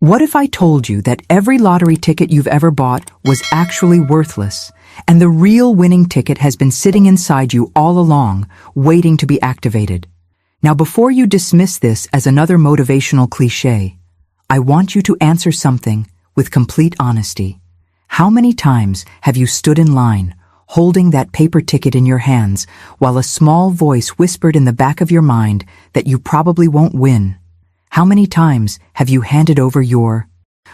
What if I told you that every lottery ticket you've ever bought was actually worthless, and the real winning ticket has been sitting inside you all along, waiting to be activated? Now, before you dismiss this as another motivational cliché, I want you to answer something with complete honesty. How many times have you stood in line, holding that paper ticket in your hands, while a small voice whispered in the back of your mind that you probably won't win? How many times have you handed over your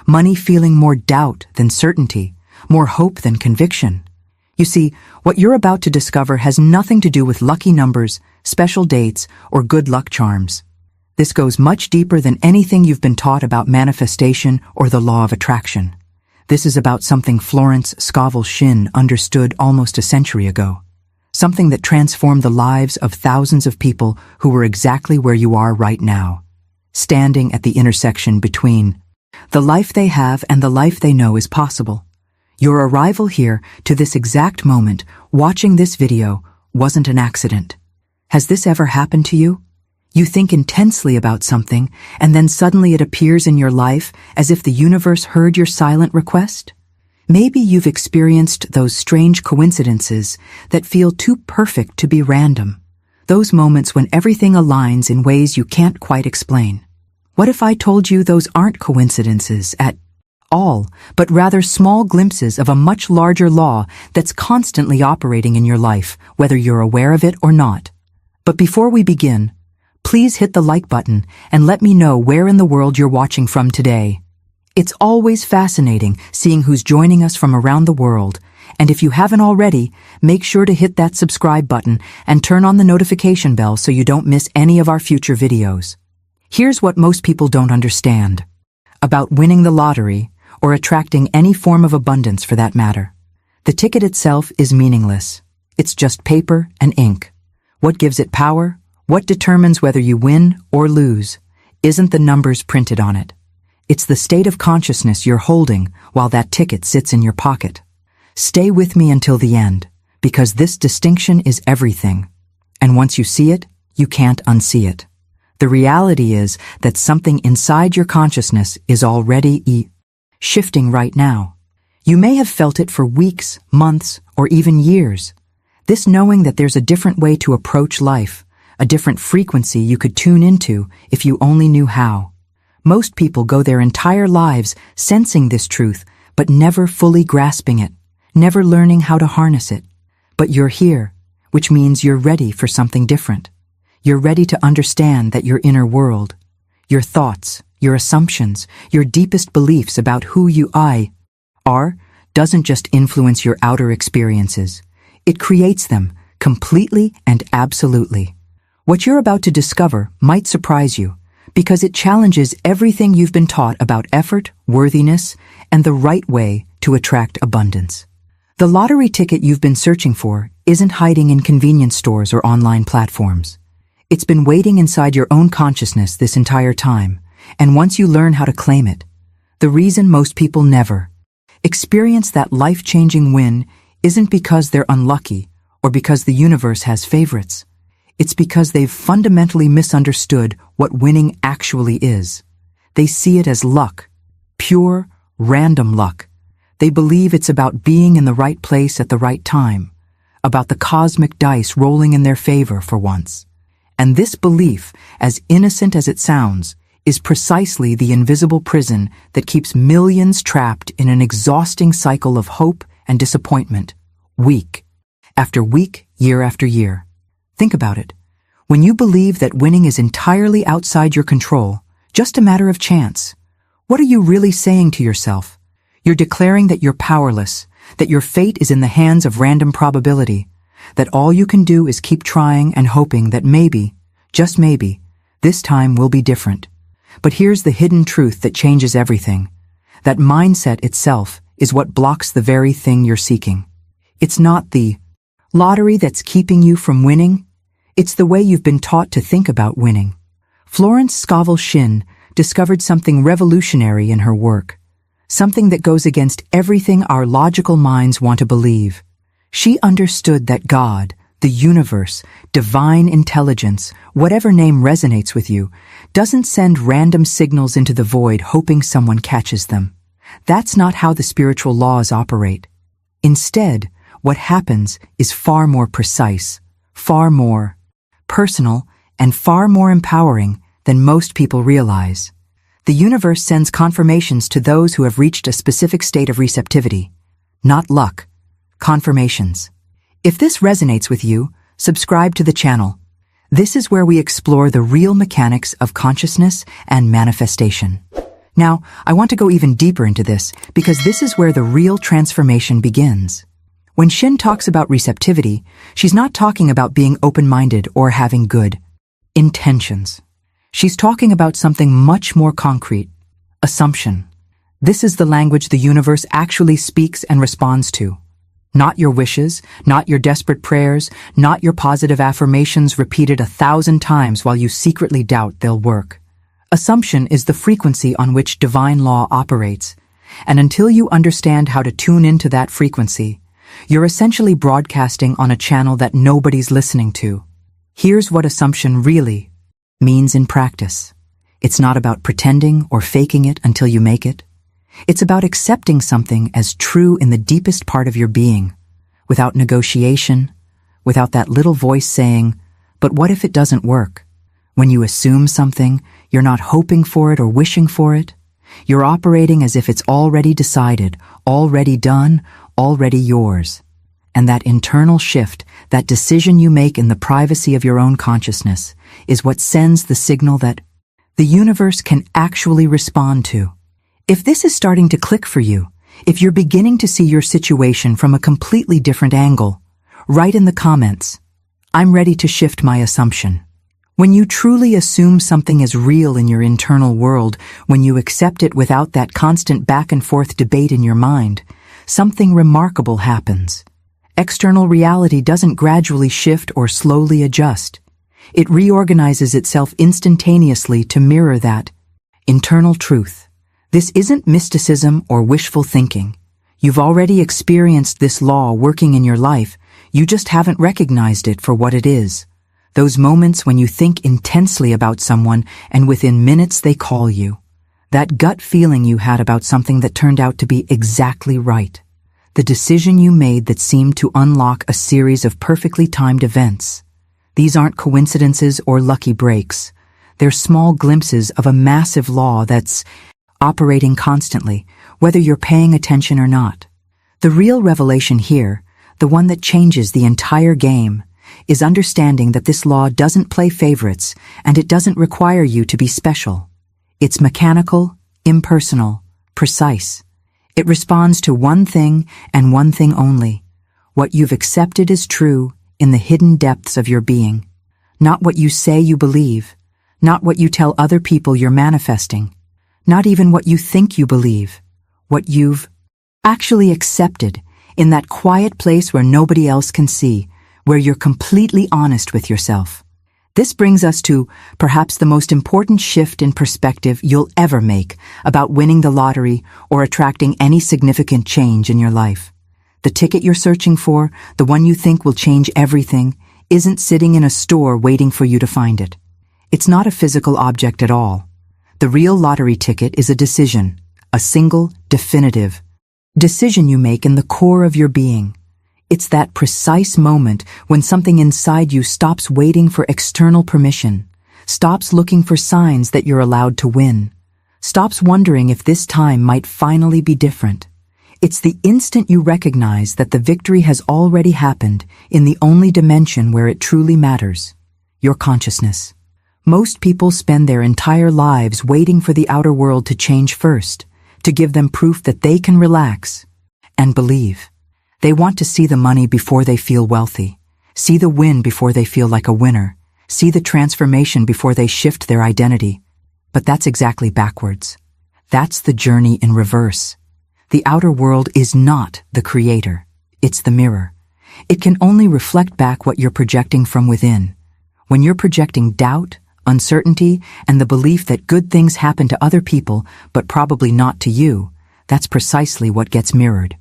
money feeling more doubt than certainty, more hope than conviction? You see, what you're about to discover has nothing to do with lucky numbers, special dates, or good luck charms. This goes much deeper than anything you've been taught about manifestation or the law of attraction. This is about something Florence Scovel Shinn understood almost a century ago. Something that transformed the lives of thousands of people who were exactly where you are right now, standing at the intersection between the life they have and the life they know is possible. Your arrival here to this exact moment, watching this video, wasn't an accident. Has this ever happened to you? You think intensely about something, and then suddenly it appears in your life as if the universe heard your silent request? Maybe you've experienced those strange coincidences that feel too perfect to be random. Those moments when everything aligns in ways you can't quite explain. What if I told you those aren't coincidences at all, but rather small glimpses of a much larger law that's constantly operating in your life, whether you're aware of it or not? But before we begin, please hit the like button and let me know where in the world you're watching from today. It's always fascinating seeing who's joining us from around the world, and if you haven't already, make sure to hit that subscribe button and turn on the notification bell so you don't miss any of our future videos. Here's what most people don't understand about winning the lottery, or attracting any form of abundance for that matter. The ticket itself is meaningless. It's just paper and ink. What gives it power? What determines whether you win or lose? Isn't the numbers printed on it. It's the state of consciousness you're holding while that ticket sits in your pocket. Stay with me until the end, because this distinction is everything. And once you see it, you can't unsee it. The reality is that something inside your consciousness is already shifting right now. You may have felt it for weeks, months, or even years. This knowing that there's a different way to approach life, a different frequency you could tune into if you only knew how. Most people go their entire lives sensing this truth, but never fully grasping it, never learning how to harness it. But you're here, which means you're ready for something different. You're ready to understand that your inner world, your thoughts, your assumptions, your deepest beliefs about who you are, doesn't just influence your outer experiences. It creates them completely and absolutely. What you're about to discover might surprise you, because it challenges everything you've been taught about effort, worthiness, and the right way to attract abundance. The lottery ticket you've been searching for isn't hiding in convenience stores or online platforms. It's been waiting inside your own consciousness this entire time, and once you learn how to claim it, the reason most people never experience that life-changing win isn't because they're unlucky or because the universe has favorites. It's because they've fundamentally misunderstood what winning actually is. They see it as luck, pure, random luck. They believe it's about being in the right place at the right time, about the cosmic dice rolling in their favor for once. And this belief, as innocent as it sounds, is precisely the invisible prison that keeps millions trapped in an exhausting cycle of hope and disappointment, week after week, year after year. Think about it. When you believe that winning is entirely outside your control, just a matter of chance, what are you really saying to yourself? You're declaring that you're powerless, that your fate is in the hands of random probability, that all you can do is keep trying and hoping that maybe, just maybe, this time will be different. But here's the hidden truth that changes everything. That mindset itself is what blocks the very thing you're seeking. It's not the lottery that's keeping you from winning. It's the way you've been taught to think about winning. Florence Scovel Shinn discovered something revolutionary in her work, something that goes against everything our logical minds want to believe. She understood that God, the universe, divine intelligence, whatever name resonates with you, doesn't send random signals into the void hoping someone catches them. That's not how the spiritual laws operate. Instead, what happens is far more precise, far more personal, and far more empowering than most people realize. The universe sends confirmations to those who have reached a specific state of receptivity. Not luck. Confirmations. If this resonates with you, subscribe to the channel. This is where we explore the real mechanics of consciousness and manifestation. Now, I want to go even deeper into this because this is where the real transformation begins. When Shinn talks about receptivity, she's not talking about being open-minded or having good intentions. She's talking about something much more concrete: assumption. This is the language the universe actually speaks and responds to. Not your wishes, not your desperate prayers, not your positive affirmations repeated 1,000 times while you secretly doubt they'll work. Assumption is the frequency on which divine law operates, and until you understand how to tune into that frequency, you're essentially broadcasting on a channel that nobody's listening to. Here's what assumption really means in practice. It's not about pretending or faking it until you make it. It's about accepting something as true in the deepest part of your being, without negotiation, without that little voice saying, "But what if it doesn't work?" When you assume something, you're not hoping for it or wishing for it. You're operating as if it's already decided, already done, already yours. And that internal shift, that decision you make in the privacy of your own consciousness, is what sends the signal that the universe can actually respond to. If this is starting to click for you, if you're beginning to see your situation from a completely different angle, write in the comments, "I'm ready to shift my assumption." When you truly assume something is real in your internal world, when you accept it without that constant back and forth debate in your mind, something remarkable happens. External reality doesn't gradually shift or slowly adjust. It reorganizes itself instantaneously to mirror that internal truth. This isn't mysticism or wishful thinking. You've already experienced this law working in your life, you just haven't recognized it for what it is. Those moments when you think intensely about someone and within minutes they call you. That gut feeling you had about something that turned out to be exactly right. The decision you made that seemed to unlock a series of perfectly timed events. These aren't coincidences or lucky breaks. They're small glimpses of a massive law that's operating constantly, whether you're paying attention or not. The real revelation here, the one that changes the entire game, is understanding that this law doesn't play favorites and it doesn't require you to be special. It's mechanical, impersonal, precise. It responds to one thing and one thing only: what you've accepted is true in the hidden depths of your being. Not what you say you believe, not what you tell other people you're manifesting, not even what you think you believe, what you've actually accepted in that quiet place where nobody else can see, where you're completely honest with yourself. This brings us to perhaps the most important shift in perspective you'll ever make about winning the lottery or attracting any significant change in your life. The ticket you're searching for, the one you think will change everything, isn't sitting in a store waiting for you to find it. It's not a physical object at all. The real lottery ticket is a decision, a single, definitive decision you make in the core of your being. It's that precise moment when something inside you stops waiting for external permission, stops looking for signs that you're allowed to win, stops wondering if this time might finally be different. It's the instant you recognize that the victory has already happened in the only dimension where it truly matters, your consciousness. Most people spend their entire lives waiting for the outer world to change first, to give them proof that they can relax and believe. They want to see the money before they feel wealthy, see the win before they feel like a winner, see the transformation before they shift their identity. But that's exactly backwards. That's the journey in reverse. The outer world is not the creator. It's the mirror. It can only reflect back what you're projecting from within. When you're projecting doubt, uncertainty, and the belief that good things happen to other people, but probably not to you, that's precisely what gets mirrored.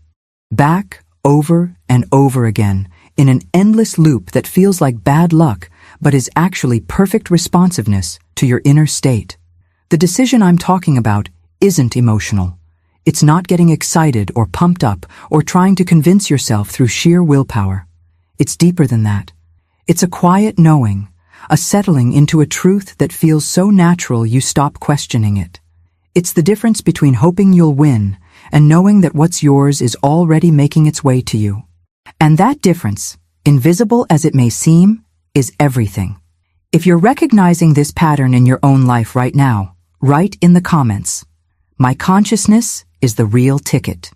Back, over and over again, in an endless loop that feels like bad luck, but is actually perfect responsiveness to your inner state. The decision I'm talking about isn't emotional. It's not getting excited or pumped up or trying to convince yourself through sheer willpower. It's deeper than that. It's a quiet knowing, a settling into a truth that feels so natural you stop questioning it. It's the difference between hoping you'll win and knowing that what's yours is already making its way to you. And that difference, invisible as it may seem, is everything. If you're recognizing this pattern in your own life right now, write in the comments, "My consciousness is the real ticket."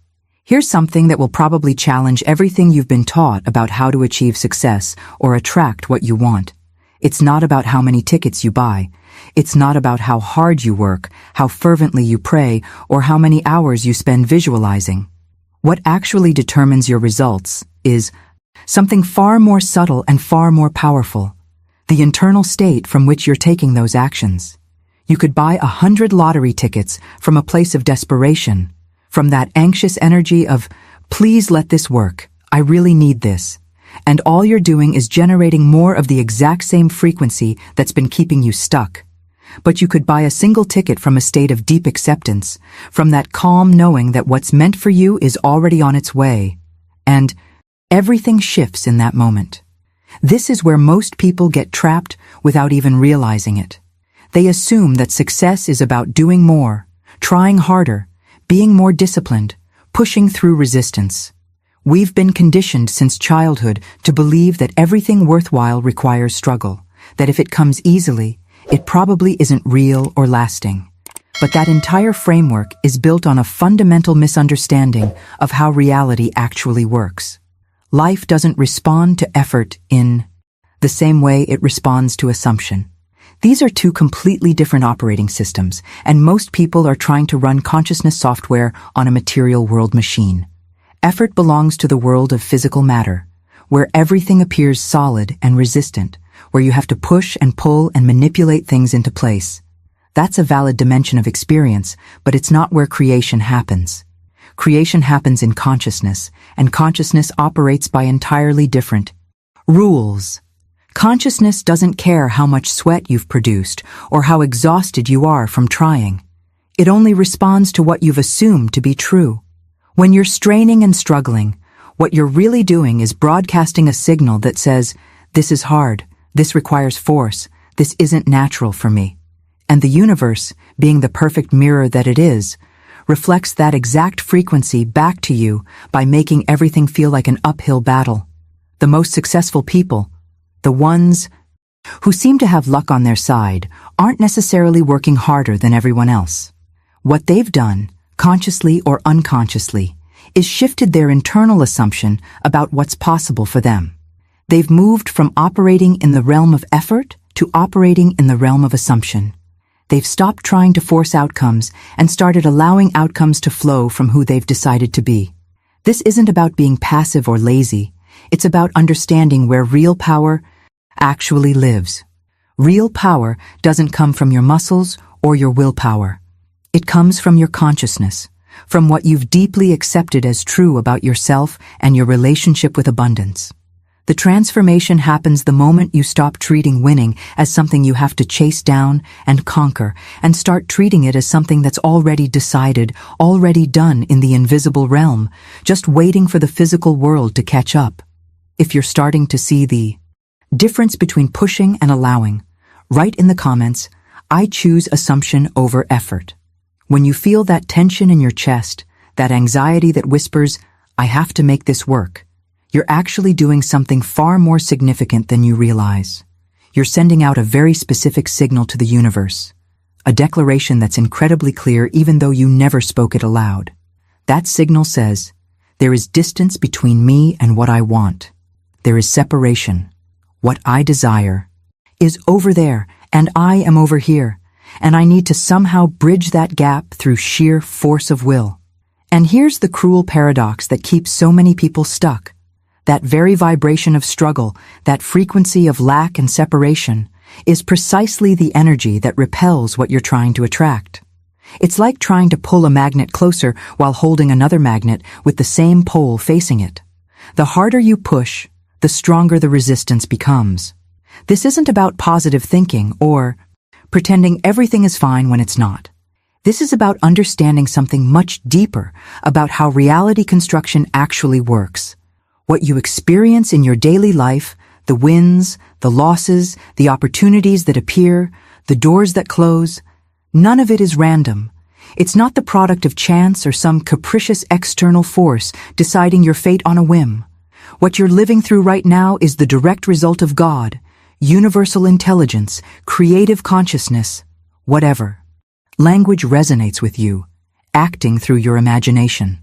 Here's something that will probably challenge everything you've been taught about how to achieve success or attract what you want. It's not about how many tickets you buy. It's not about how hard you work, how fervently you pray, or how many hours you spend visualizing. What actually determines your results is something far more subtle and far more powerful: the internal state from which you're taking those actions. You could buy 100 lottery tickets from a place of desperation, from that anxious energy of, "Please let this work, I really need this," and all you're doing is generating more of the exact same frequency that's been keeping you stuck. But you could buy a single ticket from a state of deep acceptance, from that calm knowing that what's meant for you is already on its way. And everything shifts in that moment. This is where most people get trapped without even realizing it. They assume that success is about doing more, trying harder, being more disciplined, pushing through resistance. We've been conditioned since childhood to believe that everything worthwhile requires struggle, that if it comes easily, it probably isn't real or lasting. But that entire framework is built on a fundamental misunderstanding of how reality actually works. Life doesn't respond to effort in the same way it responds to assumption. These are two completely different operating systems, and most people are trying to run consciousness software on a material world machine. Effort belongs to the world of physical matter, where everything appears solid and resistant, where you have to push and pull and manipulate things into place. That's a valid dimension of experience, but it's not where creation happens. Creation happens in consciousness, and consciousness operates by entirely different rules. Consciousness doesn't care how much sweat you've produced or how exhausted you are from trying. It only responds to what you've assumed to be true. When you're straining and struggling, what you're really doing is broadcasting a signal that says, "This is hard, this requires force, this isn't natural for me." And the universe, being the perfect mirror that it is, reflects that exact frequency back to you by making everything feel like an uphill battle. The most successful people, the ones who seem to have luck on their side, aren't necessarily working harder than everyone else. What they've done, consciously or unconsciously, is shifted their internal assumption about what's possible for them. They've moved from operating in the realm of effort to operating in the realm of assumption. They've stopped trying to force outcomes and started allowing outcomes to flow from who they've decided to be. This isn't about being passive or lazy. It's about understanding where real power actually lives. Real power doesn't come from your muscles or your willpower. It comes from your consciousness, from what you've deeply accepted as true about yourself and your relationship with abundance. The transformation happens the moment you stop treating winning as something you have to chase down and conquer, and start treating it as something that's already decided, already done in the invisible realm, just waiting for the physical world to catch up. If you're starting to see the difference between pushing and allowing, write in the comments, "I choose assumption over effort." When you feel that tension in your chest, that anxiety that whispers, "I have to make this work," you're actually doing something far more significant than you realize. You're sending out a very specific signal to the universe, a declaration that's incredibly clear even though you never spoke it aloud. That signal says, "There is distance between me and what I want. There is separation. What I desire is over there, and I am over here, and I need to somehow bridge that gap through sheer force of will." And here's the cruel paradox that keeps so many people stuck. That very vibration of struggle, that frequency of lack and separation, is precisely the energy that repels what you're trying to attract. It's like trying to pull a magnet closer while holding another magnet with the same pole facing it. The harder you push, the stronger the resistance becomes. This isn't about positive thinking or pretending everything is fine when it's not. This is about understanding something much deeper about how reality construction actually works. What you experience in your daily life, the wins, the losses, the opportunities that appear, the doors that close, none of it is random. It's not the product of chance or some capricious external force deciding your fate on a whim. What you're living through right now is the direct result of God, universal intelligence, creative consciousness, whatever. Language resonates with you, acting through your imagination,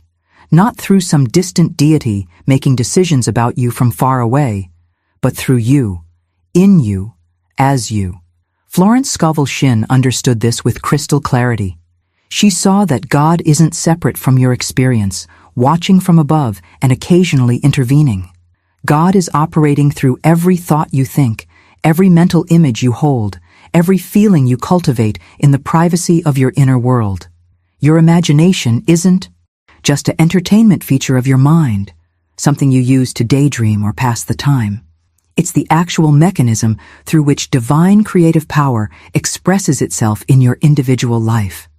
not through some distant deity making decisions about you from far away, but through you, in you, as you. Florence Scovel Shinn understood this with crystal clarity. She saw that God isn't separate from your experience, watching from above and occasionally intervening. God is operating through every thought you think, every mental image you hold, every feeling you cultivate in the privacy of your inner world. Your imagination isn't just an entertainment feature of your mind, something you use to daydream or pass the time. It's the actual mechanism through which divine creative power expresses itself in your individual life.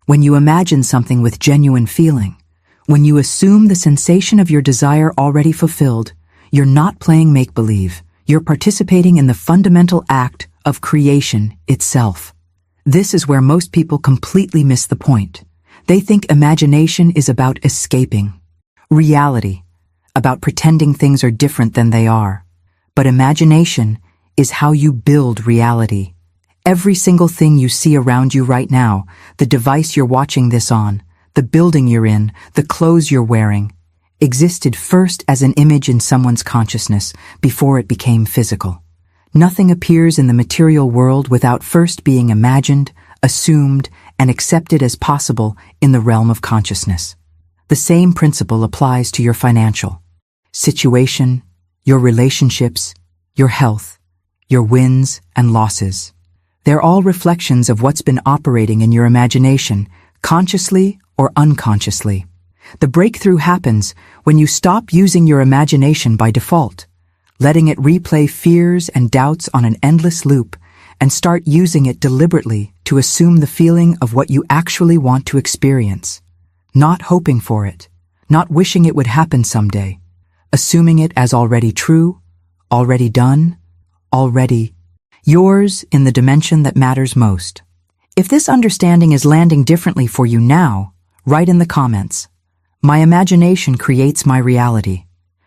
When you imagine something with genuine feeling, when you assume the sensation of your desire already fulfilled, you're not playing make-believe. You're participating in the fundamental act of creation itself. This is where most people completely miss the point. They think imagination is about escaping reality, about pretending things are different than they are. But imagination is how you build reality. Every single thing you see around you right now, the device you're watching this on, the building you're in, the clothes you're wearing, existed first as an image in someone's consciousness before it became physical. Nothing appears in the material world without first being imagined, assumed, and accepted as possible in the realm of consciousness. The same principle applies to your financial situation, your relationships, your health, your wins and losses. They're all reflections of what's been operating in your imagination, consciously or unconsciously. The breakthrough happens when you stop using your imagination by default, letting it replay fears and doubts on an endless loop, and start using it deliberately to assume the feeling of what you actually want to experience. Not hoping for it, not wishing it would happen someday, assuming it as already true, already done, already yours in the dimension that matters most. If this understanding is landing differently for you now, write in the comments. My imagination creates my reality.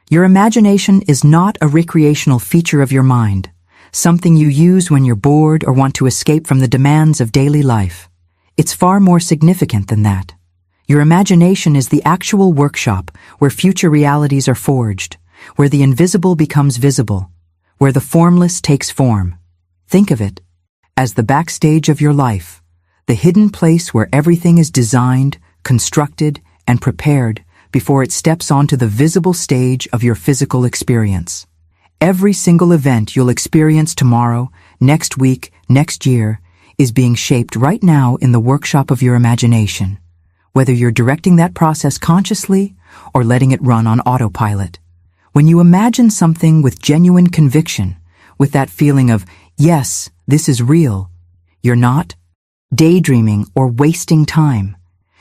Your imagination is not a recreational feature of your mind, something you use when you're bored or want to escape from the demands of daily life. It's far more significant than that. Your imagination is the actual workshop where future realities are forged, where the invisible becomes visible, where the formless takes form. Think of it as the backstage of your life, the hidden place where everything is designed, constructed, and prepared before it steps onto the visible stage of your physical experience. Every single event you'll experience tomorrow, next week, next year, is being shaped right now in the workshop of your imagination, whether you're directing that process consciously or letting it run on autopilot. When you imagine something with genuine conviction, with that feeling of, yes, this is real, you're not daydreaming or wasting time.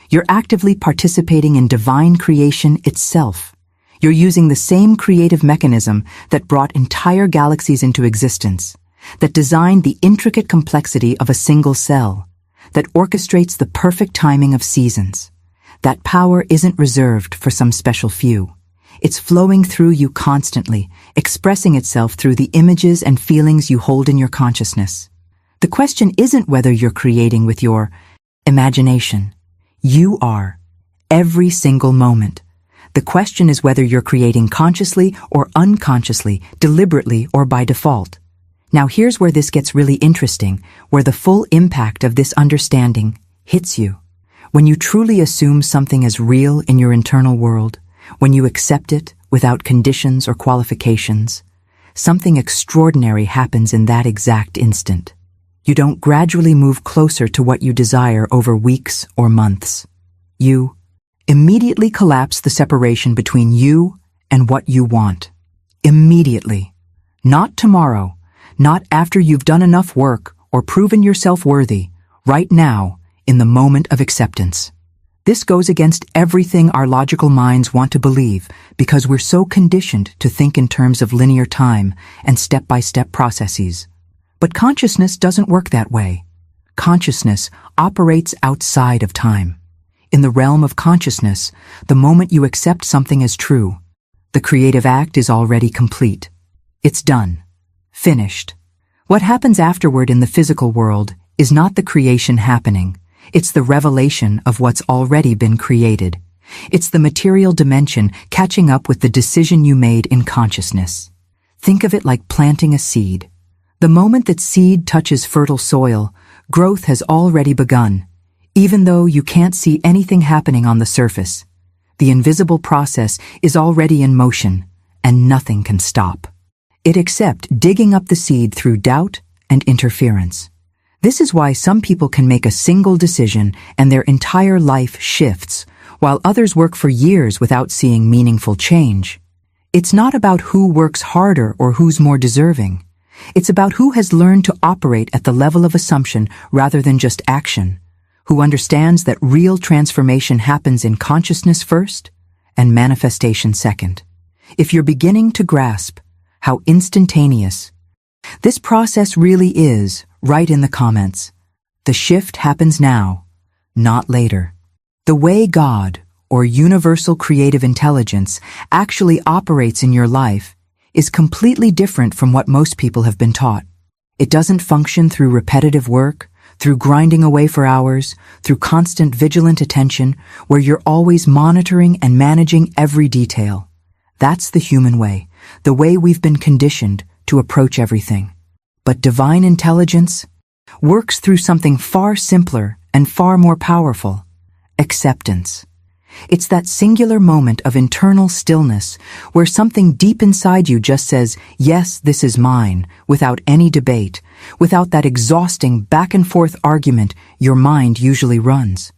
You're actively participating in divine creation itself. You're using the same creative mechanism that brought entire galaxies into existence, that designed the intricate complexity of a single cell, that orchestrates the perfect timing of seasons. That power isn't reserved for some special few. It's flowing through you constantly, expressing itself through the images and feelings you hold in your consciousness. The question isn't whether you're creating with your imagination. You are, every single moment. The question is whether you're creating consciously or unconsciously, deliberately or by default. Now here's where this gets really interesting, where the full impact of this understanding hits you. When you truly assume something as real in your internal world, when you accept it without conditions or qualifications, something extraordinary happens in that exact instant. You don't gradually move closer to what you desire over weeks or months. You immediately collapse the separation between you and what you want. Immediately. Not tomorrow, not after you've done enough work or proven yourself worthy, right now, in the moment of acceptance. This goes against everything our logical minds want to believe because we're so conditioned to think in terms of linear time and step-by-step processes. But consciousness doesn't work that way. Consciousness operates outside of time. In the realm of consciousness, the moment you accept something as true, the creative act is already complete. It's done. Finished. What happens afterward in the physical world is not the creation happening. It's the revelation of what's already been created. It's the material dimension catching up with the decision you made in consciousness. Think of it like planting a seed. The moment that seed touches fertile soil, growth has already begun. Even though you can't see anything happening on the surface, the invisible process is already in motion, and nothing can stop it except digging up the seed through doubt and interference. This is why some people can make a single decision and their entire life shifts, while others work for years without seeing meaningful change. It's not about who works harder or who's more deserving. It's about who has learned to operate at the level of assumption rather than just action, who understands that real transformation happens in consciousness first and manifestation second. If you're beginning to grasp how instantaneous this process really is, write in the comments. The shift happens now, not later. The way God, or universal creative intelligence, actually operates in your life is completely different from what most people have been taught. It doesn't function through repetitive work, through grinding away for hours, through constant vigilant attention, where you're always monitoring and managing every detail. That's the human way, the way we've been conditioned to approach everything. But divine intelligence works through something far simpler and far more powerful: acceptance. It's that singular moment of internal stillness where something deep inside you just says, yes, this is mine, without any debate, without that exhausting back-and-forth argument your mind usually runs.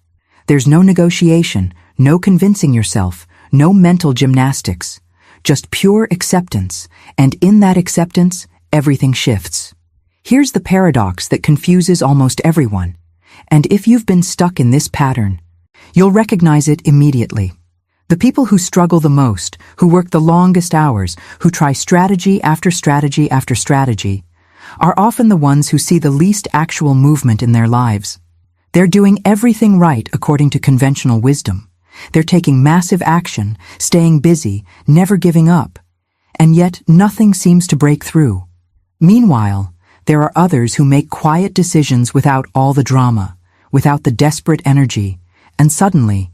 There's no negotiation, no convincing yourself, no mental gymnastics, just pure acceptance, and in that acceptance, everything shifts. Here's the paradox that confuses almost everyone, and if you've been stuck in this pattern, you'll recognize it immediately. The people who struggle the most, who work the longest hours, who try strategy after strategy after strategy, are often the ones who see the least actual movement in their lives. They're doing everything right according to conventional wisdom. They're taking massive action, staying busy, never giving up, and yet nothing seems to break through. Meanwhile, there are others who make quiet decisions without all the drama, without the desperate energy, and suddenly,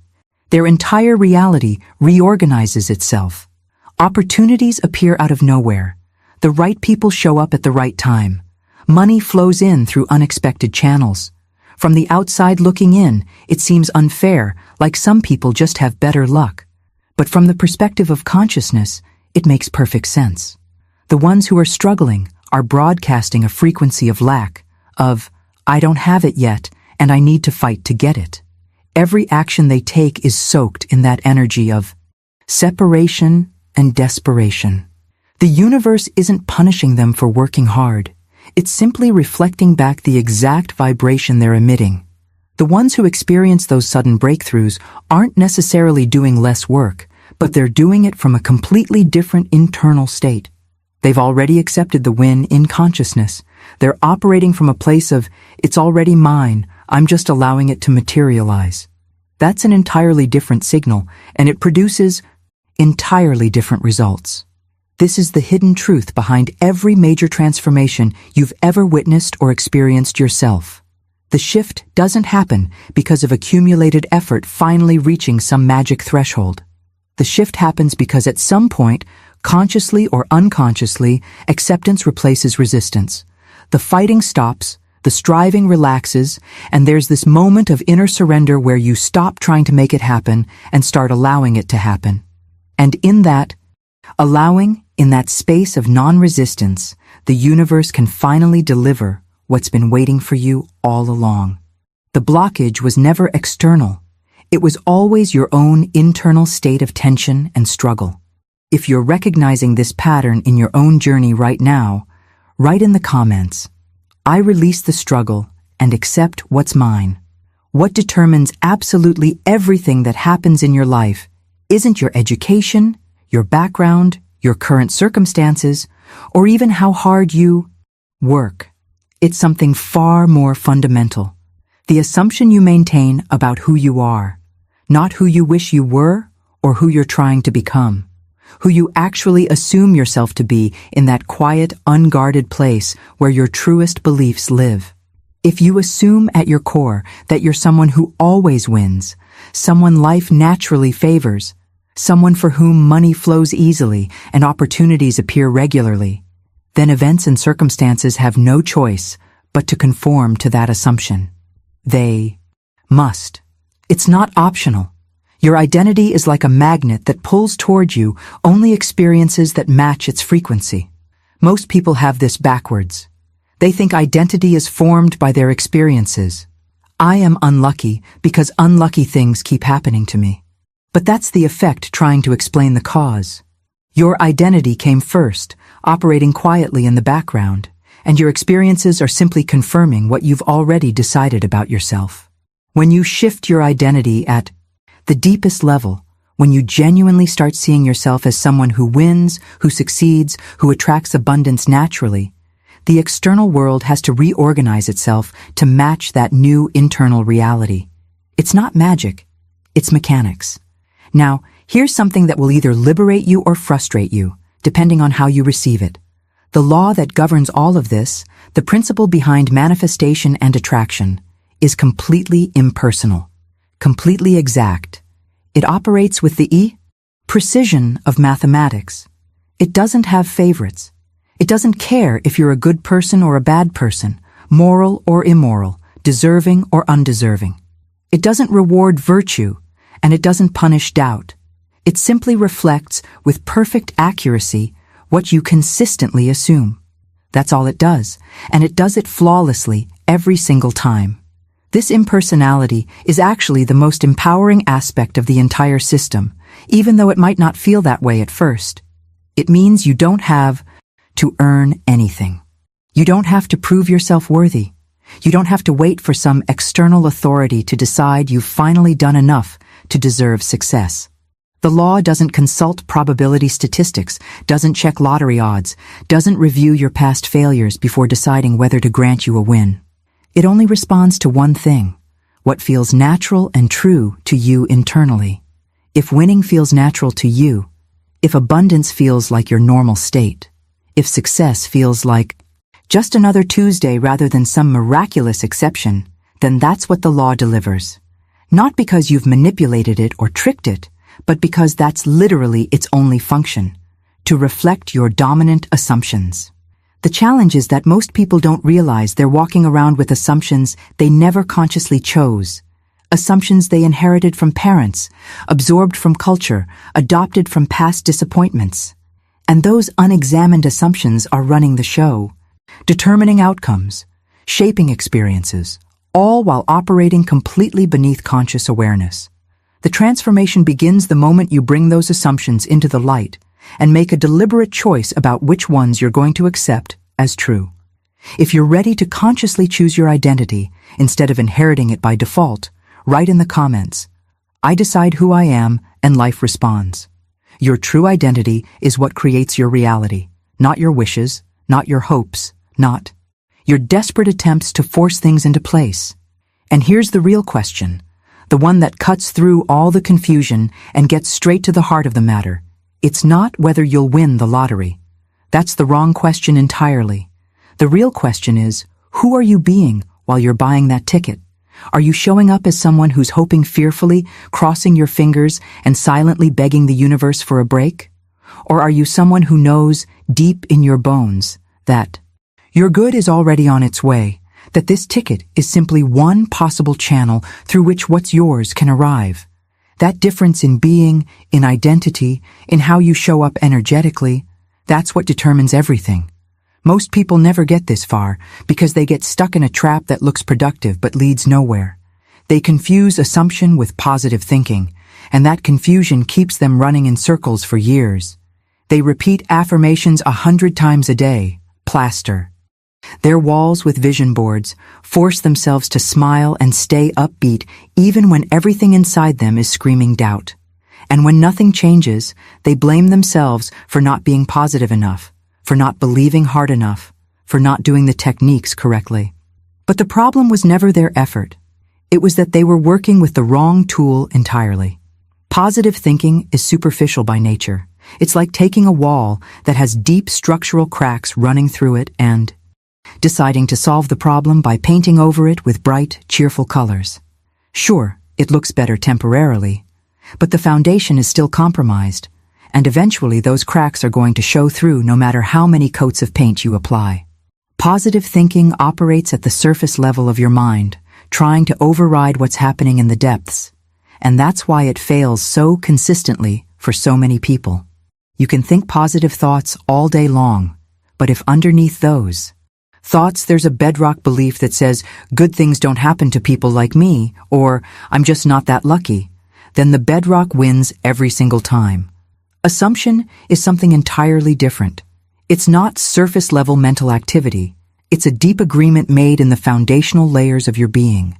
their entire reality reorganizes itself. Opportunities appear out of nowhere. The right people show up at the right time. Money flows in through unexpected channels. From the outside looking in, it seems unfair, like some people just have better luck. But from the perspective of consciousness, it makes perfect sense. The ones who are struggling are broadcasting a frequency of lack, of, I don't have it yet, and I need to fight to get it. Every action they take is soaked in that energy of separation and desperation. The universe isn't punishing them for working hard. It's simply reflecting back the exact vibration they're emitting. The ones who experience those sudden breakthroughs aren't necessarily doing less work, but they're doing it from a completely different internal state. They've already accepted the win in consciousness. They're operating from a place of, it's already mine, I'm just allowing it to materialize. That's an entirely different signal, and it produces entirely different results. This is the hidden truth behind every major transformation you've ever witnessed or experienced yourself. The shift doesn't happen because of accumulated effort finally reaching some magic threshold. The shift happens because at some point, consciously or unconsciously, acceptance replaces resistance. The fighting stops, the striving relaxes, and there's this moment of inner surrender where you stop trying to make it happen and start allowing it to happen. And in that, allowing, in that space of non-resistance, the universe can finally deliver what's been waiting for you all along. The blockage was never external. It was always your own internal state of tension and struggle. If you're recognizing this pattern in your own journey right now, write in the comments, I release the struggle and accept what's mine. What determines absolutely everything that happens in your life isn't your education, your background, your current circumstances, or even how hard you work. It's something far more fundamental. The assumption you maintain about who you are, not who you wish you were or who you're trying to become, who you actually assume yourself to be in that quiet, unguarded place where your truest beliefs live. If you assume at your core that you're someone who always wins, someone life naturally favors, someone for whom money flows easily and opportunities appear regularly, then events and circumstances have no choice but to conform to that assumption. They must. It's not optional. Your identity is like a magnet that pulls toward you only experiences that match its frequency. Most people have this backwards. They think identity is formed by their experiences. I am unlucky because unlucky things keep happening to me. But that's the effect trying to explain the cause. Your identity came first, operating quietly in the background, and your experiences are simply confirming what you've already decided about yourself. When you shift your identity at the deepest level, when you genuinely start seeing yourself as someone who wins, who succeeds, who attracts abundance naturally, the external world has to reorganize itself to match that new internal reality. It's not magic, it's mechanics. Now, here's something that will either liberate you or frustrate you, depending on how you receive it. The law that governs all of this, the principle behind manifestation and attraction, is completely impersonal, completely exact. It operates with the precision of mathematics. It doesn't have favorites. It doesn't care if you're a good person or a bad person, moral or immoral, deserving or undeserving. It doesn't reward virtue, and it doesn't punish doubt. It simply reflects, with perfect accuracy, what you consistently assume. That's all it does, and it does it flawlessly every single time. This impersonality is actually the most empowering aspect of the entire system, even though it might not feel that way at first. It means you don't have to earn anything. You don't have to prove yourself worthy. You don't have to wait for some external authority to decide you've finally done enough to deserve success. The law doesn't consult probability statistics, doesn't check lottery odds, doesn't review your past failures before deciding whether to grant you a win. It only responds to one thing, what feels natural and true to you internally. If winning feels natural to you, if abundance feels like your normal state, if success feels like just another Tuesday rather than some miraculous exception, then that's what the law delivers. Not because you've manipulated it or tricked it, but because that's literally its only function, to reflect your dominant assumptions. The challenge is that most people don't realize they're walking around with assumptions they never consciously chose, assumptions they inherited from parents, absorbed from culture, adopted from past disappointments. And those unexamined assumptions are running the show, determining outcomes, shaping experiences, all while operating completely beneath conscious awareness. The transformation begins the moment you bring those assumptions into the light and make a deliberate choice about which ones you're going to accept as true. If you're ready to consciously choose your identity instead of inheriting it by default, write in the comments, "I decide who I am and life responds." Your true identity is what creates your reality, not your wishes, not your hopes, not your desperate attempts to force things into place. And here's the real question, the one that cuts through all the confusion and gets straight to the heart of the matter. It's not whether you'll win the lottery. That's the wrong question entirely. The real question is, who are you being while you're buying that ticket? Are you showing up as someone who's hoping fearfully, crossing your fingers, and silently begging the universe for a break? Or are you someone who knows, deep in your bones, that your good is already on its way, that this ticket is simply one possible channel through which what's yours can arrive? That difference in being, in identity, in how you show up energetically, that's what determines everything. Most people never get this far because they get stuck in a trap that looks productive but leads nowhere. They confuse assumption with positive thinking, and that confusion keeps them running in circles for years. They repeat affirmations 100 times a day, plaster. Their walls with vision boards force themselves to smile and stay upbeat even when everything inside them is screaming doubt. And when nothing changes, they blame themselves for not being positive enough, for not believing hard enough, for not doing the techniques correctly. But the problem was never their effort. It was that they were working with the wrong tool entirely. Positive thinking is superficial by nature. It's like taking a wall that has deep structural cracks running through it and deciding to solve the problem by painting over it with bright, cheerful colors. Sure, it looks better temporarily, but the foundation is still compromised, and eventually those cracks are going to show through no matter how many coats of paint you apply. Positive thinking operates at the surface level of your mind, trying to override what's happening in the depths, and that's why it fails so consistently for so many people. You can think positive thoughts all day long, but if underneath those thoughts there's a bedrock belief that says, good things don't happen to people like me, or I'm just not that lucky, then the bedrock wins every single time. Assumption is something entirely different. It's not surface-level mental activity. It's a deep agreement made in the foundational layers of your being.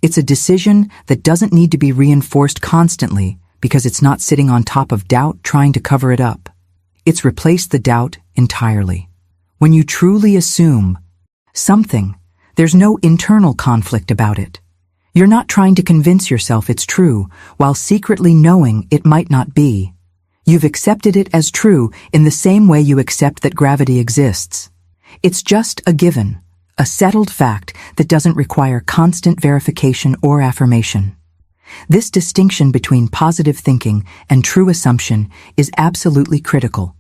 It's a decision that doesn't need to be reinforced constantly because it's not sitting on top of doubt trying to cover it up. It's replaced the doubt entirely. When you truly assume something, there's no internal conflict about it. You're not trying to convince yourself it's true while secretly knowing it might not be. You've accepted it as true in the same way you accept that gravity exists. It's just a given, a settled fact that doesn't require constant verification or affirmation. This distinction between positive thinking and true assumption is absolutely critical,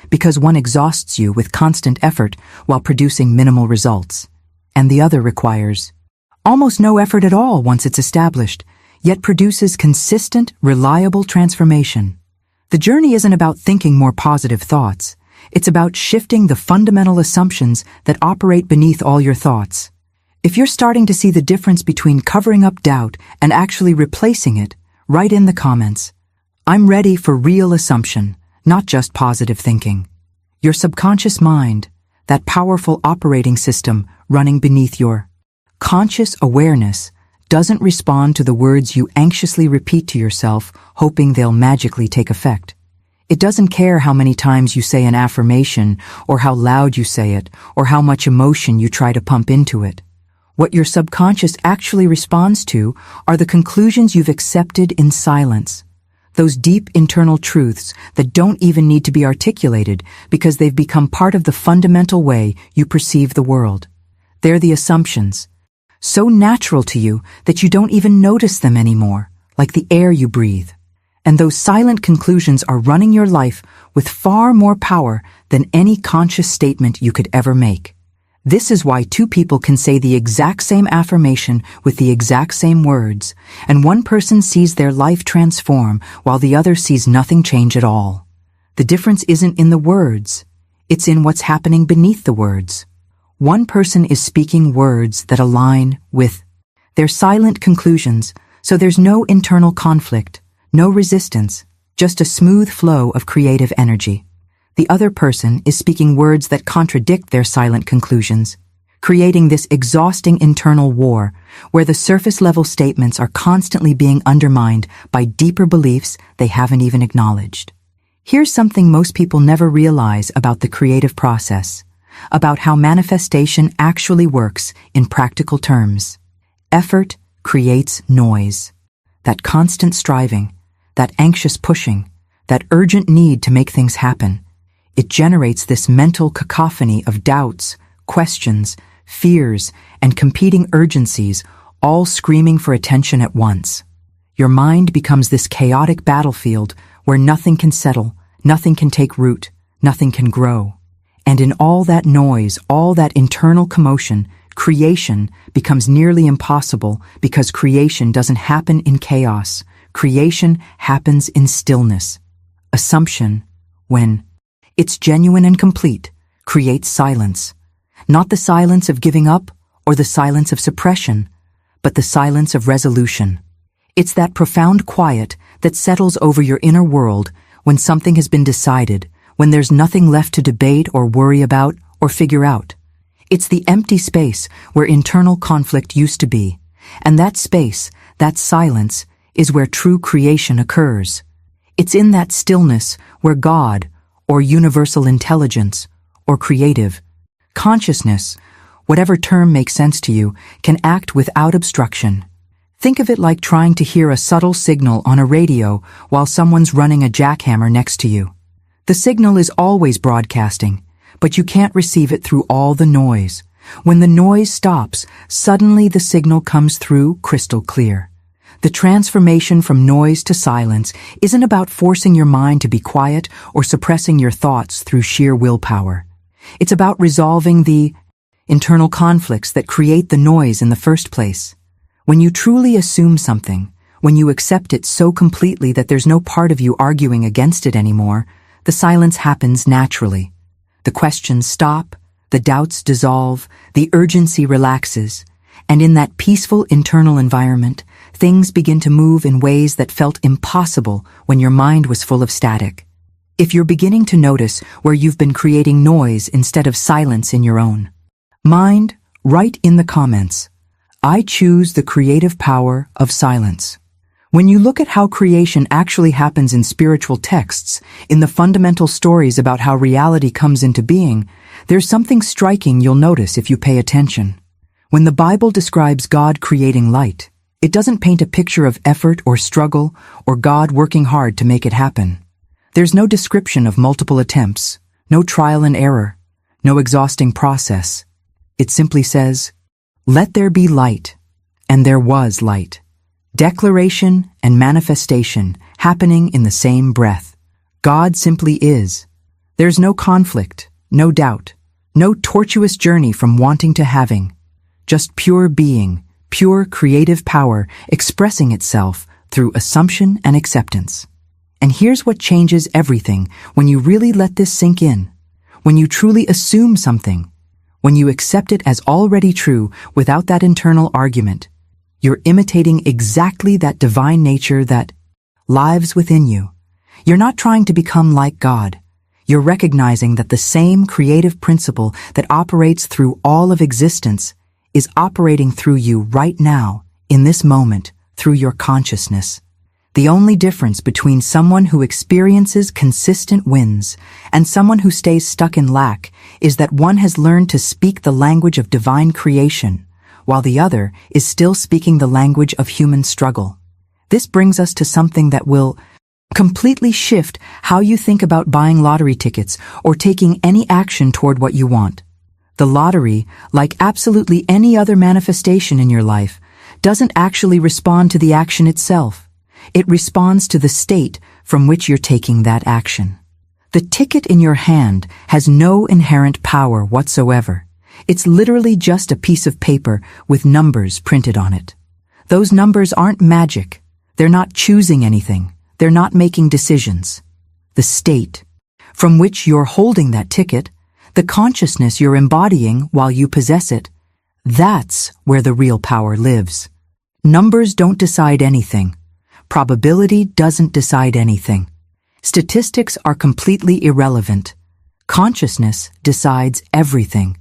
because one exhausts you with constant effort while producing minimal results, and the other requires almost no effort at all once it's established, yet produces consistent, reliable transformation. The journey isn't about thinking more positive thoughts. It's about shifting the fundamental assumptions that operate beneath all your thoughts. If you're starting to see the difference between covering up doubt and actually replacing it, write in the comments, I'm ready for real assumption, not just positive thinking. Your subconscious mind, that powerful operating system running beneath your conscious awareness, doesn't respond to the words you anxiously repeat to yourself, hoping they'll magically take effect. It doesn't care how many times you say an affirmation, or how loud you say it, or how much emotion you try to pump into it. What your subconscious actually responds to are the conclusions you've accepted in silence. Those deep internal truths that don't even need to be articulated because they've become part of the fundamental way you perceive the world. They're the assumptions, so natural to you that you don't even notice them anymore, like the air you breathe. And those silent conclusions are running your life with far more power than any conscious statement you could ever make. This is why two people can say the exact same affirmation with the exact same words, and one person sees their life transform while the other sees nothing change at all. The difference isn't in the words, it's in what's happening beneath the words. One person is speaking words that align with their silent conclusions, so there's no internal conflict, no resistance, just a smooth flow of creative energy. The other person is speaking words that contradict their silent conclusions, creating this exhausting internal war where the surface-level statements are constantly being undermined by deeper beliefs they haven't even acknowledged. Here's something most people never realize about the creative process, about how manifestation actually works in practical terms. Effort creates noise. That constant striving, that anxious pushing, that urgent need to make things happen. It generates this mental cacophony of doubts, questions, fears, and competing urgencies, all screaming for attention at once. Your mind becomes this chaotic battlefield where nothing can settle, nothing can take root, nothing can grow. And in all that noise, all that internal commotion, creation becomes nearly impossible because creation doesn't happen in chaos. Creation happens in stillness. Assumption, when it's genuine and complete, creates silence. Not the silence of giving up or the silence of suppression, but the silence of resolution. It's that profound quiet that settles over your inner world when something has been decided, when there's nothing left to debate or worry about or figure out. It's the empty space where internal conflict used to be. And that space, that silence, is where true creation occurs. It's in that stillness where God, or universal intelligence, or creative consciousness, whatever term makes sense to you, can act without obstruction. Think of it like trying to hear a subtle signal on a radio while someone's running a jackhammer next to you. The signal is always broadcasting, but you can't receive it through all the noise. When the noise stops, suddenly the signal comes through crystal clear. The transformation from noise to silence isn't about forcing your mind to be quiet or suppressing your thoughts through sheer willpower. It's about resolving the internal conflicts that create the noise in the first place. When you truly assume something, when you accept it so completely that there's no part of you arguing against it anymore, the silence happens naturally. The questions stop, the doubts dissolve, the urgency relaxes, and in that peaceful internal environment, things begin to move in ways that felt impossible when your mind was full of static. If you're beginning to notice where you've been creating noise instead of silence in your own mind, write in the comments, "I choose the creative power of silence." When you look at how creation actually happens in spiritual texts, in the fundamental stories about how reality comes into being, there's something striking you'll notice if you pay attention. When the Bible describes God creating light, it doesn't paint a picture of effort or struggle or God working hard to make it happen. There's no description of multiple attempts, no trial and error, no exhausting process. It simply says, "Let there be light," and there was light. Declaration and manifestation happening in the same breath. God simply is. There's no conflict, no doubt, no tortuous journey from wanting to having. Just pure being, pure creative power expressing itself through assumption and acceptance. And here's what changes everything when you really let this sink in. When you truly assume something, when you accept it as already true without that internal argument, you're imitating exactly that divine nature that lives within you. You're not trying to become like God. You're recognizing that the same creative principle that operates through all of existence is operating through you right now, in this moment, through your consciousness. The only difference between someone who experiences consistent wins and someone who stays stuck in lack is that one has learned to speak the language of divine creation, while the other is still speaking the language of human struggle. This brings us to something that will completely shift how you think about buying lottery tickets or taking any action toward what you want. The lottery, like absolutely any other manifestation in your life, doesn't actually respond to the action itself. It responds to the state from which you're taking that action. The ticket in your hand has no inherent power whatsoever. It's literally just a piece of paper with numbers printed on it. Those numbers aren't magic. They're not choosing anything. They're not making decisions. The state from which you're holding that ticket, the consciousness you're embodying while you possess it, that's where the real power lives. Numbers don't decide anything. Probability doesn't decide anything. Statistics are completely irrelevant. Consciousness decides everything.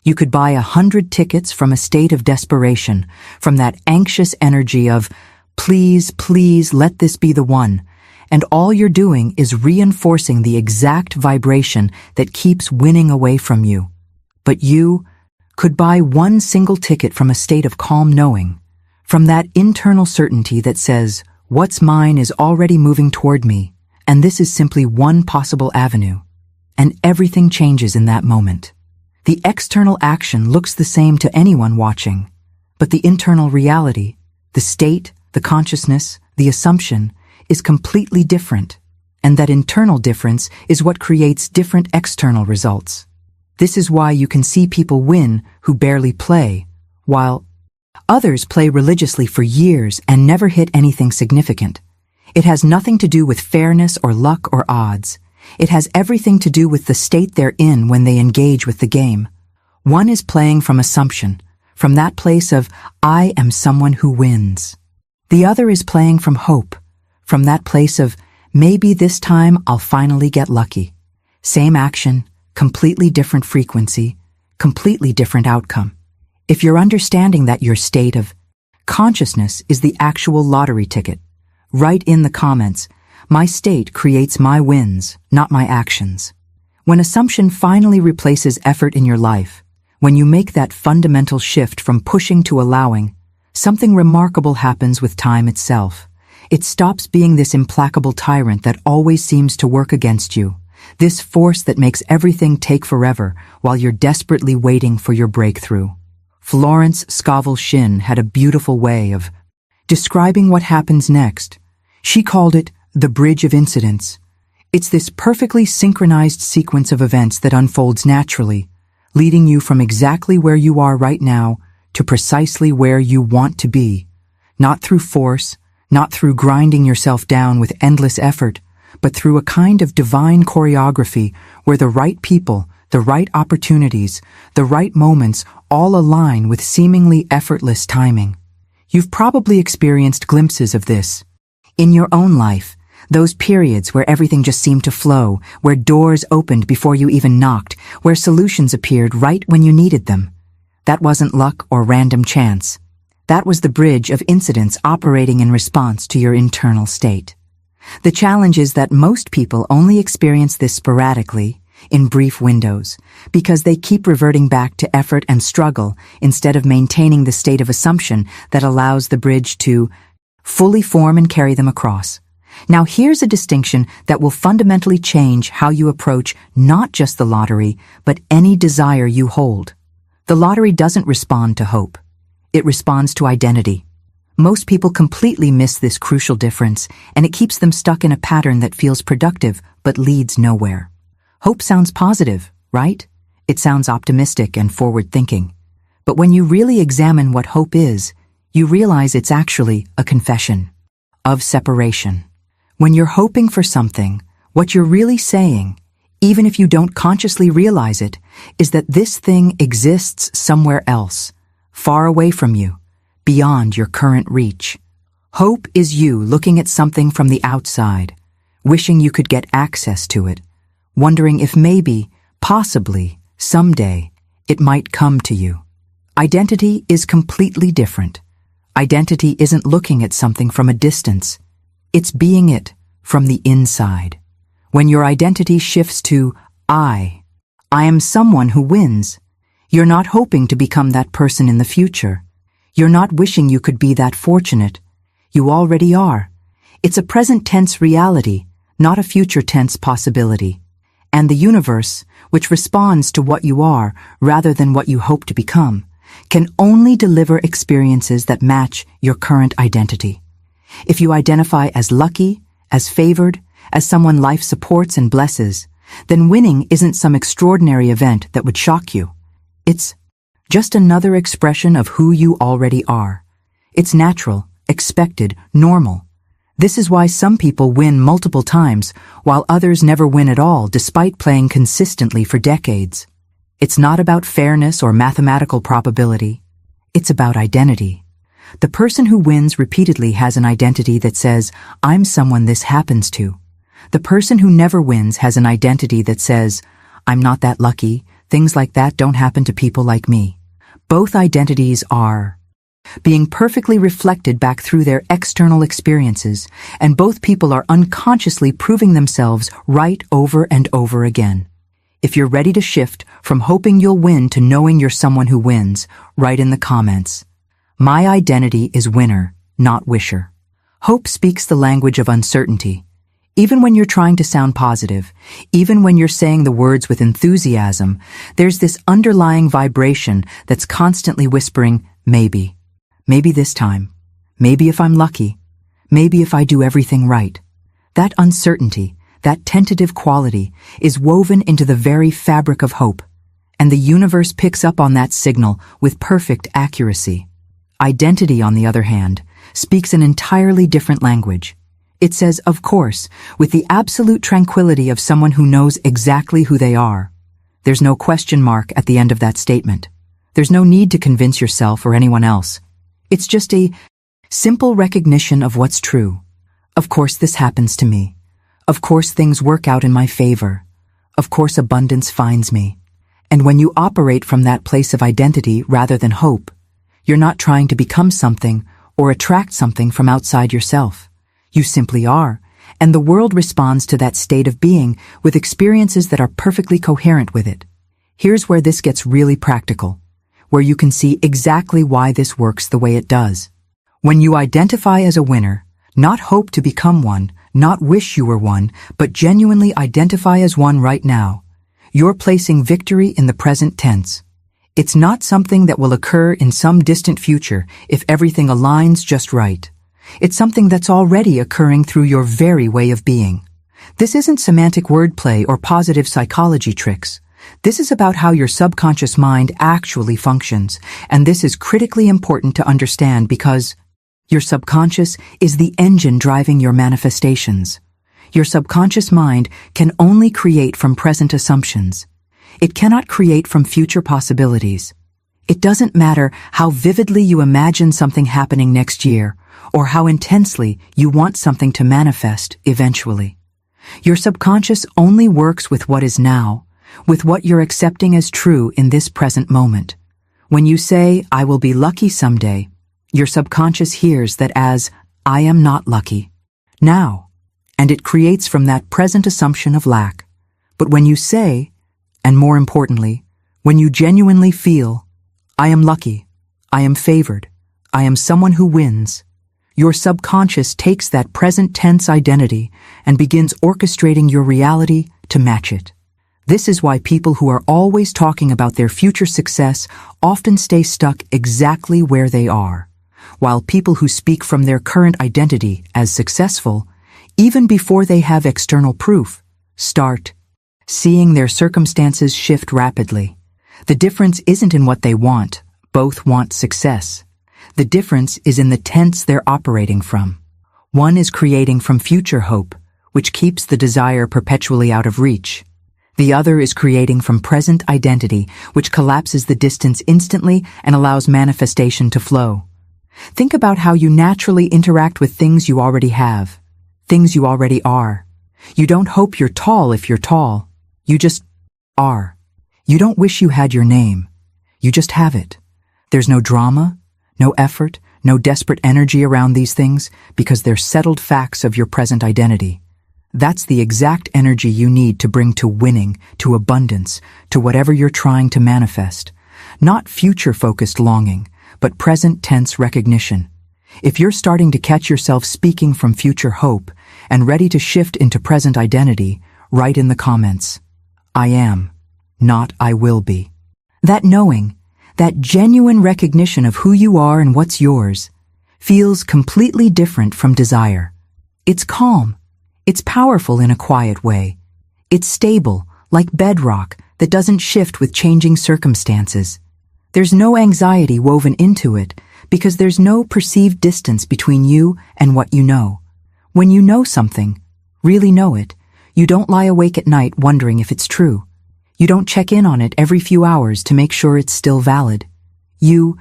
You could buy 100 tickets from a state of desperation, from that anxious energy of, "Please, please, let this be the one," and all you're doing is reinforcing the exact vibration that keeps winning away from you. But you could buy one single ticket from a state of calm knowing, from that internal certainty that says, "What's mine is already moving toward me, and this is simply one possible avenue." And everything changes in that moment. The external action looks the same to anyone watching, but the internal reality, the state, the consciousness, the assumption, is completely different. And that internal difference is what creates different external results. This is why you can see people win who barely play, while others play religiously for years and never hit anything significant. It has nothing to do with fairness or luck or odds. It has everything to do with the state they're in when they engage with the game. One is playing from assumption, from that place of, "I am someone who wins." The other is playing from hope, from that place of, "Maybe this time I'll finally get lucky." Same action, completely different frequency, completely different outcome. If you're understanding that your state of consciousness is the actual lottery ticket, write in the comments, "My state creates my wins, not my actions." When assumption finally replaces effort in your life, when you make that fundamental shift from pushing to allowing, something remarkable happens with time itself. It stops being this implacable tyrant that always seems to work against you, this force that makes everything take forever while you're desperately waiting for your breakthrough. Florence Scovel Shinn had a beautiful way of describing what happens next. She called it the bridge of incidents. It's this perfectly synchronized sequence of events that unfolds naturally, leading you from exactly where you are right now to precisely where you want to be. Not through force, not through grinding yourself down with endless effort, but through a kind of divine choreography where the right people, the right opportunities, the right moments all align with seemingly effortless timing. You've probably experienced glimpses of this in your own life, those periods where everything just seemed to flow, where doors opened before you even knocked, where solutions appeared right when you needed them. That wasn't luck or random chance. That was the bridge of incidents operating in response to your internal state. The challenge is that most people only experience this sporadically, in brief windows, because they keep reverting back to effort and struggle instead of maintaining the state of assumption that allows the bridge to fully form and carry them across. Now here's a distinction that will fundamentally change how you approach not just the lottery, but any desire you hold. The lottery doesn't respond to hope. It responds to identity. Most people completely miss this crucial difference, and it keeps them stuck in a pattern that feels productive but leads nowhere. Hope sounds positive, right? It sounds optimistic and forward-thinking. But when you really examine what hope is, you realize it's actually a confession of separation. When you're hoping for something, what you're really saying, even if you don't consciously realize it, is that this thing exists somewhere else, far away from you, beyond your current reach. Hope is you looking at something from the outside, wishing you could get access to it, wondering if maybe, possibly, someday, it might come to you. Identity is completely different. Identity isn't looking at something from a distance. It's being it from the inside. When your identity shifts to I am someone who wins, you're not hoping to become that person in the future. You're not wishing you could be that fortunate. You already are. It's a present tense reality, not a future tense possibility. And the universe, which responds to what you are rather than what you hope to become, can only deliver experiences that match your current identity. If you identify as lucky, as favored, as someone life supports and blesses, then winning isn't some extraordinary event that would shock you. It's just another expression of who you already are. It's natural, expected, normal. This is why some people win multiple times, while others never win at all despite playing consistently for decades. It's not about fairness or mathematical probability. It's about identity. The person who wins repeatedly has an identity that says, "I'm someone this happens to." The person who never wins has an identity that says, "I'm not that lucky. Things like that don't happen to people like me." Both identities are being perfectly reflected back through their external experiences, and both people are unconsciously proving themselves right over and over again. If you're ready to shift from hoping you'll win to knowing you're someone who wins, write in the comments, "My identity is winner, not wisher." Hope speaks the language of uncertainty. Even when you're trying to sound positive, even when you're saying the words with enthusiasm, there's this underlying vibration that's constantly whispering, maybe. Maybe this time. Maybe if I'm lucky. Maybe if I do everything right. That uncertainty, that tentative quality, is woven into the very fabric of hope, and the universe picks up on that signal with perfect accuracy. Identity, on the other hand, speaks an entirely different language. It says, of course, with the absolute tranquility of someone who knows exactly who they are. There's no question mark at the end of that statement. There's no need to convince yourself or anyone else. It's just a simple recognition of what's true. Of course this happens to me. Of course things work out in my favor. Of course abundance finds me. And when you operate from that place of identity rather than hope, you're not trying to become something or attract something from outside yourself. You simply are, and the world responds to that state of being with experiences that are perfectly coherent with it. Here's where this gets really practical, where you can see exactly why this works the way it does. When you identify as a winner, not hope to become one, not wish you were one, but genuinely identify as one right now, you're placing victory in the present tense. It's not something that will occur in some distant future if everything aligns just right. It's something that's already occurring through your very way of being. This isn't semantic wordplay or positive psychology tricks. This is about how your subconscious mind actually functions, and this is critically important to understand because your subconscious is the engine driving your manifestations. Your subconscious mind can only create from present assumptions. It cannot create from future possibilities. It doesn't matter how vividly you imagine something happening next year, or how intensely you want something to manifest eventually. Your subconscious only works with what is now, with what you're accepting as true in this present moment. When you say, "I will be lucky someday," your subconscious hears that as, "I am not lucky now," and it creates from that present assumption of lack. But when you say, and more importantly, when you genuinely feel, "I am lucky, I am favored, I am someone who wins," your subconscious takes that present tense identity and begins orchestrating your reality to match it. This is why people who are always talking about their future success often stay stuck exactly where they are, while people who speak from their current identity as successful, even before they have external proof, start seeing their circumstances shift rapidly. The difference isn't in what they want. Both want success. The difference is in the tense they're operating from. One is creating from future hope, which keeps the desire perpetually out of reach. The other is creating from present identity, which collapses the distance instantly and allows manifestation to flow. Think about how you naturally interact with things you already have, things you already are. You don't hope you're tall if you're tall. You just are. You don't wish you had your name. You just have it. There's no drama, no effort, no desperate energy around these things because they're settled facts of your present identity. That's the exact energy you need to bring to winning, to abundance, to whatever you're trying to manifest. Not future-focused longing, but present tense recognition. If you're starting to catch yourself speaking from future hope and ready to shift into present identity, write in the comments, "I am," not "I will be." That knowing, that genuine recognition of who you are and what's yours, feels completely different from desire. It's calm. It's powerful in a quiet way. It's stable, like bedrock that doesn't shift with changing circumstances. There's no anxiety woven into it because there's no perceived distance between you and what you know. When you know something, really know it, you don't lie awake at night wondering if it's true. You don't check in on it every few hours to make sure it's still valid. You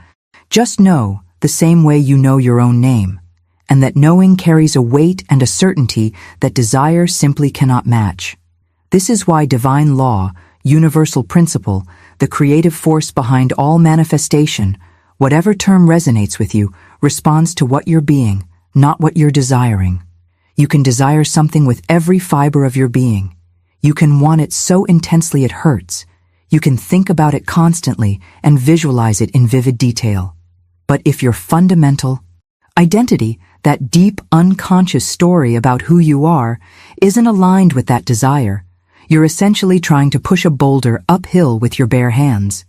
just know the same way you know your own name, and that knowing carries a weight and a certainty that desire simply cannot match. This is why divine law, universal principle, the creative force behind all manifestation, whatever term resonates with you, responds to what you're being, not what you're desiring. You can desire something with every fiber of your being. You can want it so intensely it hurts. You can think about it constantly and visualize it in vivid detail. But if your fundamental identity, that deep unconscious story about who you are, isn't aligned with that desire, you're essentially trying to push a boulder uphill with your bare hands.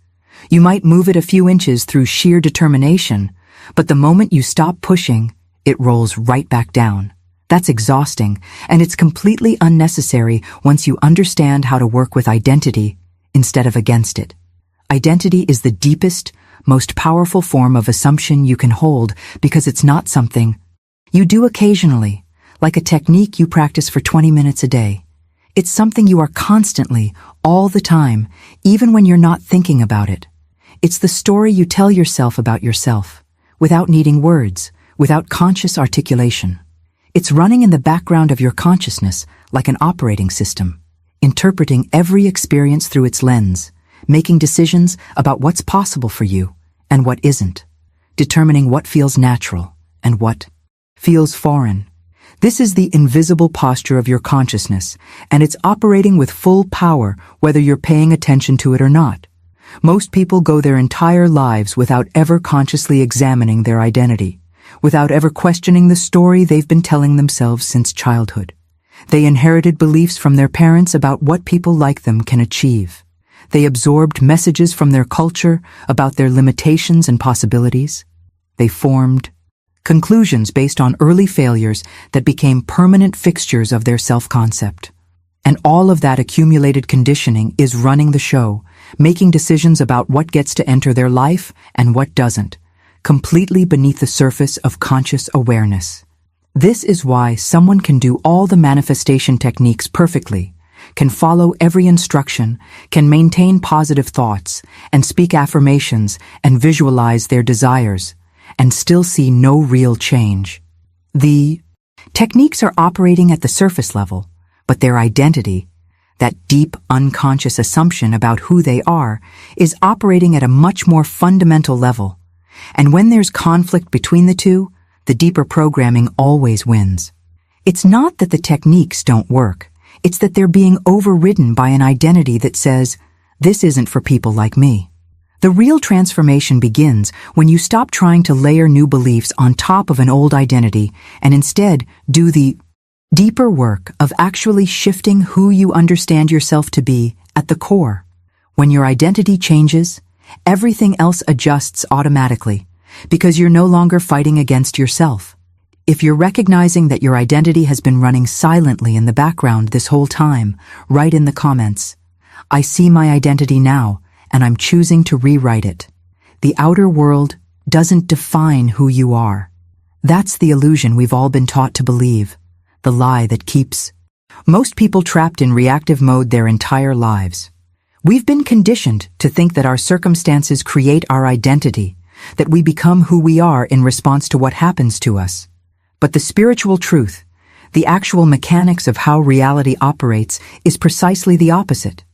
You might move it a few inches through sheer determination, but the moment you stop pushing, it rolls right back down. That's exhausting, and it's completely unnecessary once you understand how to work with identity instead of against it. Identity is the deepest, most powerful form of assumption you can hold because it's not something you do occasionally, like a technique you practice for 20 minutes a day. It's something you are constantly, all the time, even when you're not thinking about it. It's the story you tell yourself about yourself, without needing words, without conscious articulation. It's running in the background of your consciousness like an operating system, interpreting every experience through its lens, making decisions about what's possible for you and what isn't, determining what feels natural and what feels foreign. This is the invisible posture of your consciousness, and it's operating with full power whether you're paying attention to it or not. Most people go their entire lives without ever consciously examining their identity, without ever questioning the story they've been telling themselves since childhood. They inherited beliefs from their parents about what people like them can achieve. They absorbed messages from their culture about their limitations and possibilities. They formed conclusions based on early failures that became permanent fixtures of their self-concept. And all of that accumulated conditioning is running the show, making decisions about what gets to enter their life and what doesn't, completely beneath the surface of conscious awareness. This is why someone can do all the manifestation techniques perfectly, can follow every instruction, can maintain positive thoughts, and speak affirmations and visualize their desires, and still see no real change. The techniques are operating at the surface level, but their identity, that deep unconscious assumption about who they are, is operating at a much more fundamental level. And when there's conflict between the two, the deeper programming always wins. It's not that the techniques don't work. It's that they're being overridden by an identity that says, this isn't for people like me. The real transformation begins when you stop trying to layer new beliefs on top of an old identity and instead do the deeper work of actually shifting who you understand yourself to be at the core. When your identity changes, everything else adjusts automatically because you're no longer fighting against yourself. If you're recognizing that your identity has been running silently in the background this whole time, write in the comments, I see my identity now, and I'm choosing to rewrite it. The outer world doesn't define who you are. That's the illusion we've all been taught to believe, the lie that keeps most people trapped in reactive mode their entire lives. We've been conditioned to think that our circumstances create our identity, that we become who we are in response to what happens to us. But the spiritual truth, the actual mechanics of how reality operates, is precisely the opposite.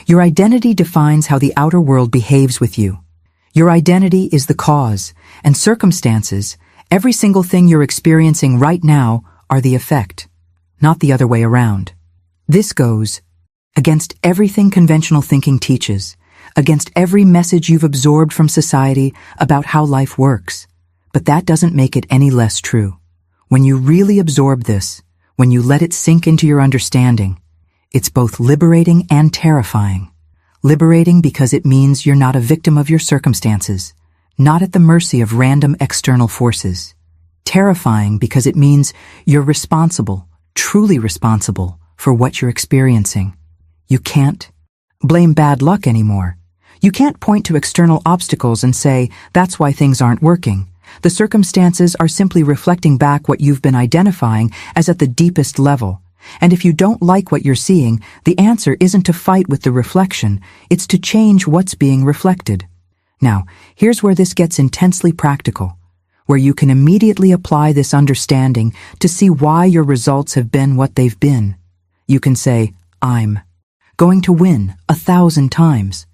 Your identity defines how the outer world behaves with you. Your identity is the cause, and circumstances, every single thing you're experiencing right now, are the effect, not the other way around. This goes against everything conventional thinking teaches, against every message you've absorbed from society about how life works. But that doesn't make it any less true. When you really absorb this, when you let it sink into your understanding, it's both liberating and terrifying. Liberating because it means you're not a victim of your circumstances, not at the mercy of random external forces. Terrifying because it means you're responsible, truly responsible, for what you're experiencing. You can't blame bad luck anymore. You can't point to external obstacles and say, that's why things aren't working. The circumstances are simply reflecting back what you've been identifying as at the deepest level. And if you don't like what you're seeing, the answer isn't to fight with the reflection, it's to change what's being reflected. Now, here's where this gets intensely practical, where you can immediately apply this understanding to see why your results have been what they've been. You can say, I'm going to win 1,000 times.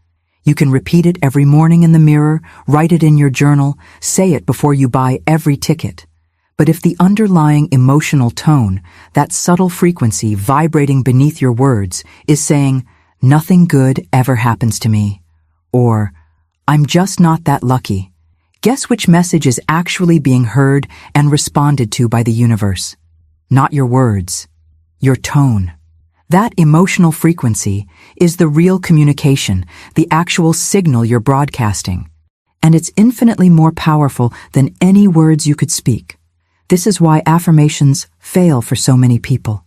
You can repeat it every morning in the mirror, write it in your journal, say it before you buy every ticket. But if the underlying emotional tone, that subtle frequency vibrating beneath your words, is saying, nothing good ever happens to me, or I'm just not that lucky, guess which message is actually being heard and responded to by the universe? Not your words, your tone. That emotional frequency is the real communication, the actual signal you're broadcasting. And it's infinitely more powerful than any words you could speak. This is why affirmations fail for so many people.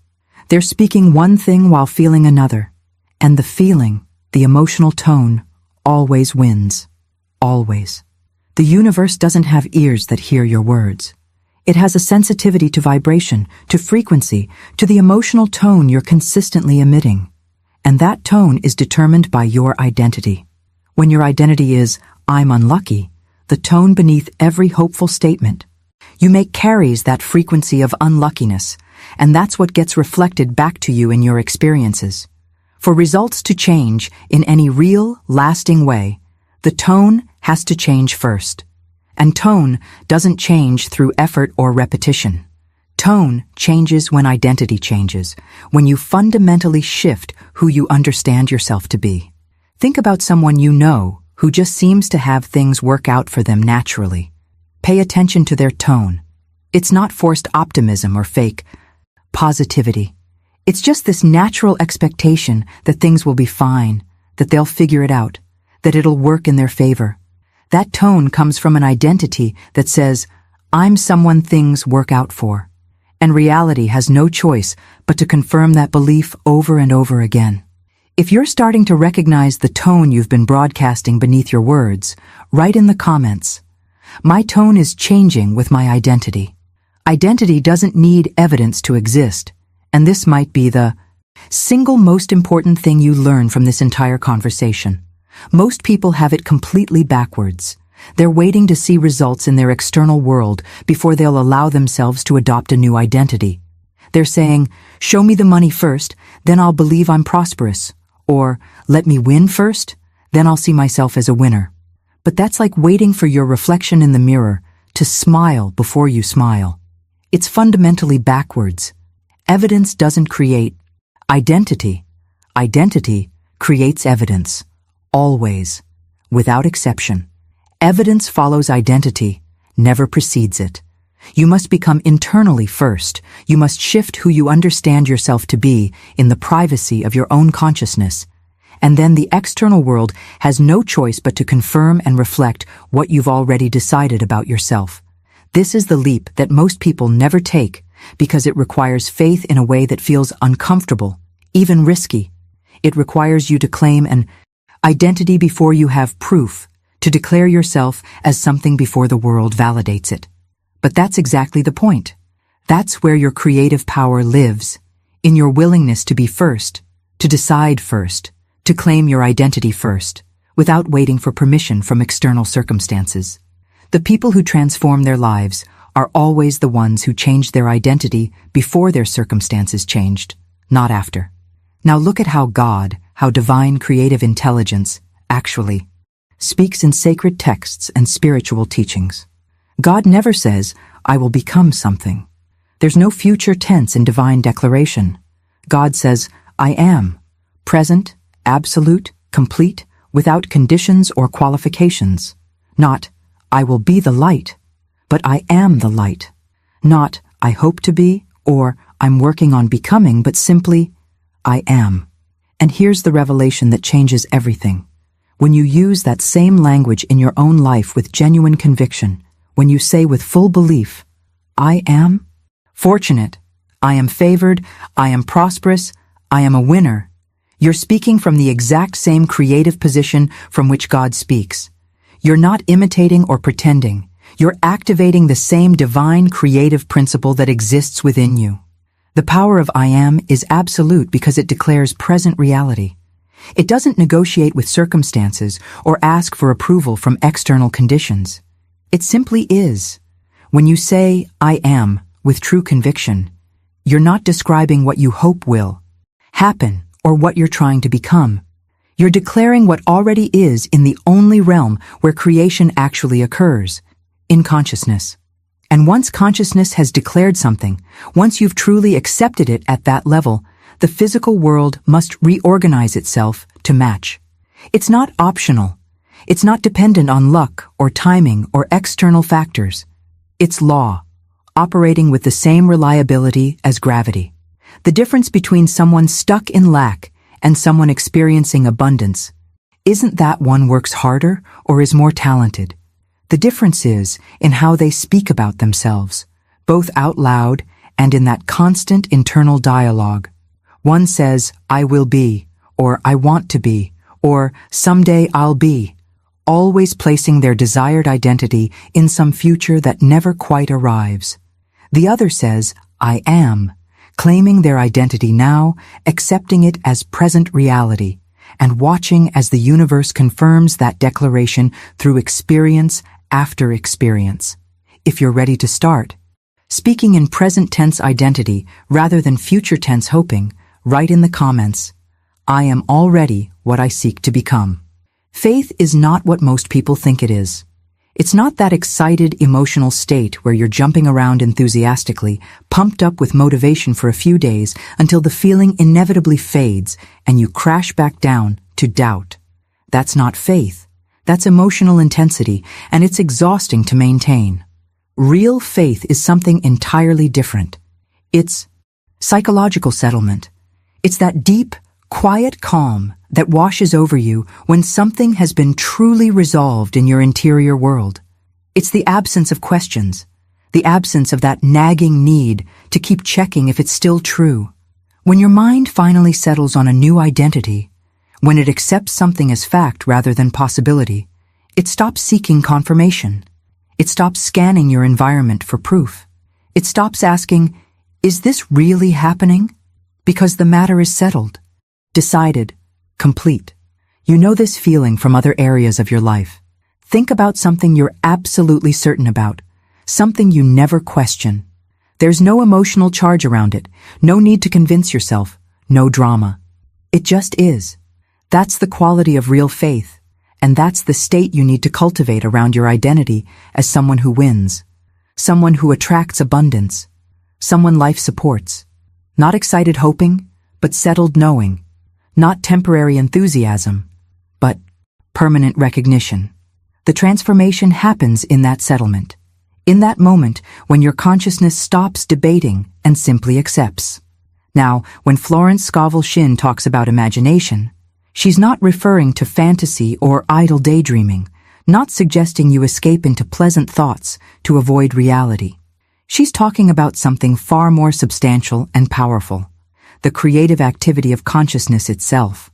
They're speaking one thing while feeling another. And the feeling, the emotional tone, always wins. Always. The universe doesn't have ears that hear your words. It has a sensitivity to vibration, to frequency, to the emotional tone you're consistently emitting. And that tone is determined by your identity. When your identity is, I'm unlucky, the tone beneath every hopeful statement you make carries that frequency of unluckiness, and that's what gets reflected back to you in your experiences. For results to change in any real, lasting way, the tone has to change first. And tone doesn't change through effort or repetition. Tone changes when identity changes, when you fundamentally shift who you understand yourself to be. Think about someone you know who just seems to have things work out for them naturally. Pay attention to their tone. It's not forced optimism or fake positivity. It's just this natural expectation that things will be fine, that they'll figure it out, that it'll work in their favor. That tone comes from an identity that says, I'm someone things work out for. And reality has no choice but to confirm that belief over and over again. If you're starting to recognize the tone you've been broadcasting beneath your words, write in the comments, my tone is changing with my identity. Identity doesn't need evidence to exist, and this might be the single most important thing you learn from this entire conversation. Most people have it completely backwards. They're waiting to see results in their external world before they'll allow themselves to adopt a new identity. They're saying, show me the money first, then I'll believe I'm prosperous. Or, let me win first, then I'll see myself as a winner. But that's like waiting for your reflection in the mirror to smile before you smile. It's fundamentally backwards. Evidence doesn't create identity. Identity creates evidence. Always. Without exception. Evidence follows identity, never precedes it. You must become internally first. You must shift who you understand yourself to be in the privacy of your own consciousness. And then the external world has no choice but to confirm and reflect what you've already decided about yourself. This is the leap that most people never take because it requires faith in a way that feels uncomfortable, even risky. It requires you to claim an identity before you have proof, to declare yourself as something before the world validates it. But that's exactly the point. That's where your creative power lives, in your willingness to be first, to decide first, to claim your identity first, without waiting for permission from external circumstances. The people who transform their lives are always the ones who changed their identity before their circumstances changed, not after. Now look at how God, how divine creative intelligence, actually speaks in sacred texts and spiritual teachings. God never says, I will become something. There's no future tense in divine declaration. God says, I am, present, absolute, complete, without conditions or qualifications. Not, I will be the light, but I am the light. Not, I hope to be, or I'm working on becoming, but simply, I am. And here's the revelation that changes everything. When you use that same language in your own life with genuine conviction, when you say with full belief, I am fortunate, I am favored, I am prosperous, I am a winner, you're speaking from the exact same creative position from which God speaks. You're not imitating or pretending. You're activating the same divine creative principle that exists within you. The power of I am is absolute because it declares present reality. It doesn't negotiate with circumstances or ask for approval from external conditions. It simply is. When you say, I am, with true conviction, you're not describing what you hope will happen or what you're trying to become. You're declaring what already is in the only realm where creation actually occurs, in consciousness. And once consciousness has declared something, once you've truly accepted it at that level, the physical world must reorganize itself to match. It's not optional. It's not dependent on luck or timing or external factors. It's law, operating with the same reliability as gravity. The difference between someone stuck in lack and someone experiencing abundance isn't that one works harder or is more talented. The difference is in how they speak about themselves, both out loud and in that constant internal dialogue. One says, I will be, or I want to be, or someday I'll be, always placing their desired identity in some future that never quite arrives. The other says, I am, claiming their identity now, accepting it as present reality, and watching as the universe confirms that declaration through experience after experience. If you're ready to start, speaking in present tense identity rather than future tense hoping, write in the comments, I am already what I seek to become. Faith is not what most people think it is. It's not that excited emotional state where you're jumping around enthusiastically, pumped up with motivation for a few days until the feeling inevitably fades and you crash back down to doubt. That's not faith. That's emotional intensity, and it's exhausting to maintain. Real faith is something entirely different. It's psychological settlement. It's that deep, quiet calm that washes over you when something has been truly resolved in your interior world. It's the absence of questions, the absence of that nagging need to keep checking if it's still true. When your mind finally settles on a new identity, when it accepts something as fact rather than possibility, it stops seeking confirmation. It stops scanning your environment for proof. It stops asking, is this really happening? Because the matter is settled, decided, complete. You know this feeling from other areas of your life. Think about something you're absolutely certain about, something you never question. There's no emotional charge around it, no need to convince yourself, no drama. It just is. That's the quality of real faith, and that's the state you need to cultivate around your identity as someone who wins, someone who attracts abundance, someone life supports. Not excited hoping, but settled knowing. Not temporary enthusiasm, but permanent recognition. The transformation happens in that settlement, in that moment when your consciousness stops debating and simply accepts. Now, when Florence Scovel Shinn talks about imagination, she's not referring to fantasy or idle daydreaming, not suggesting you escape into pleasant thoughts to avoid reality. She's talking about something far more substantial and powerful. The creative activity of consciousness itself.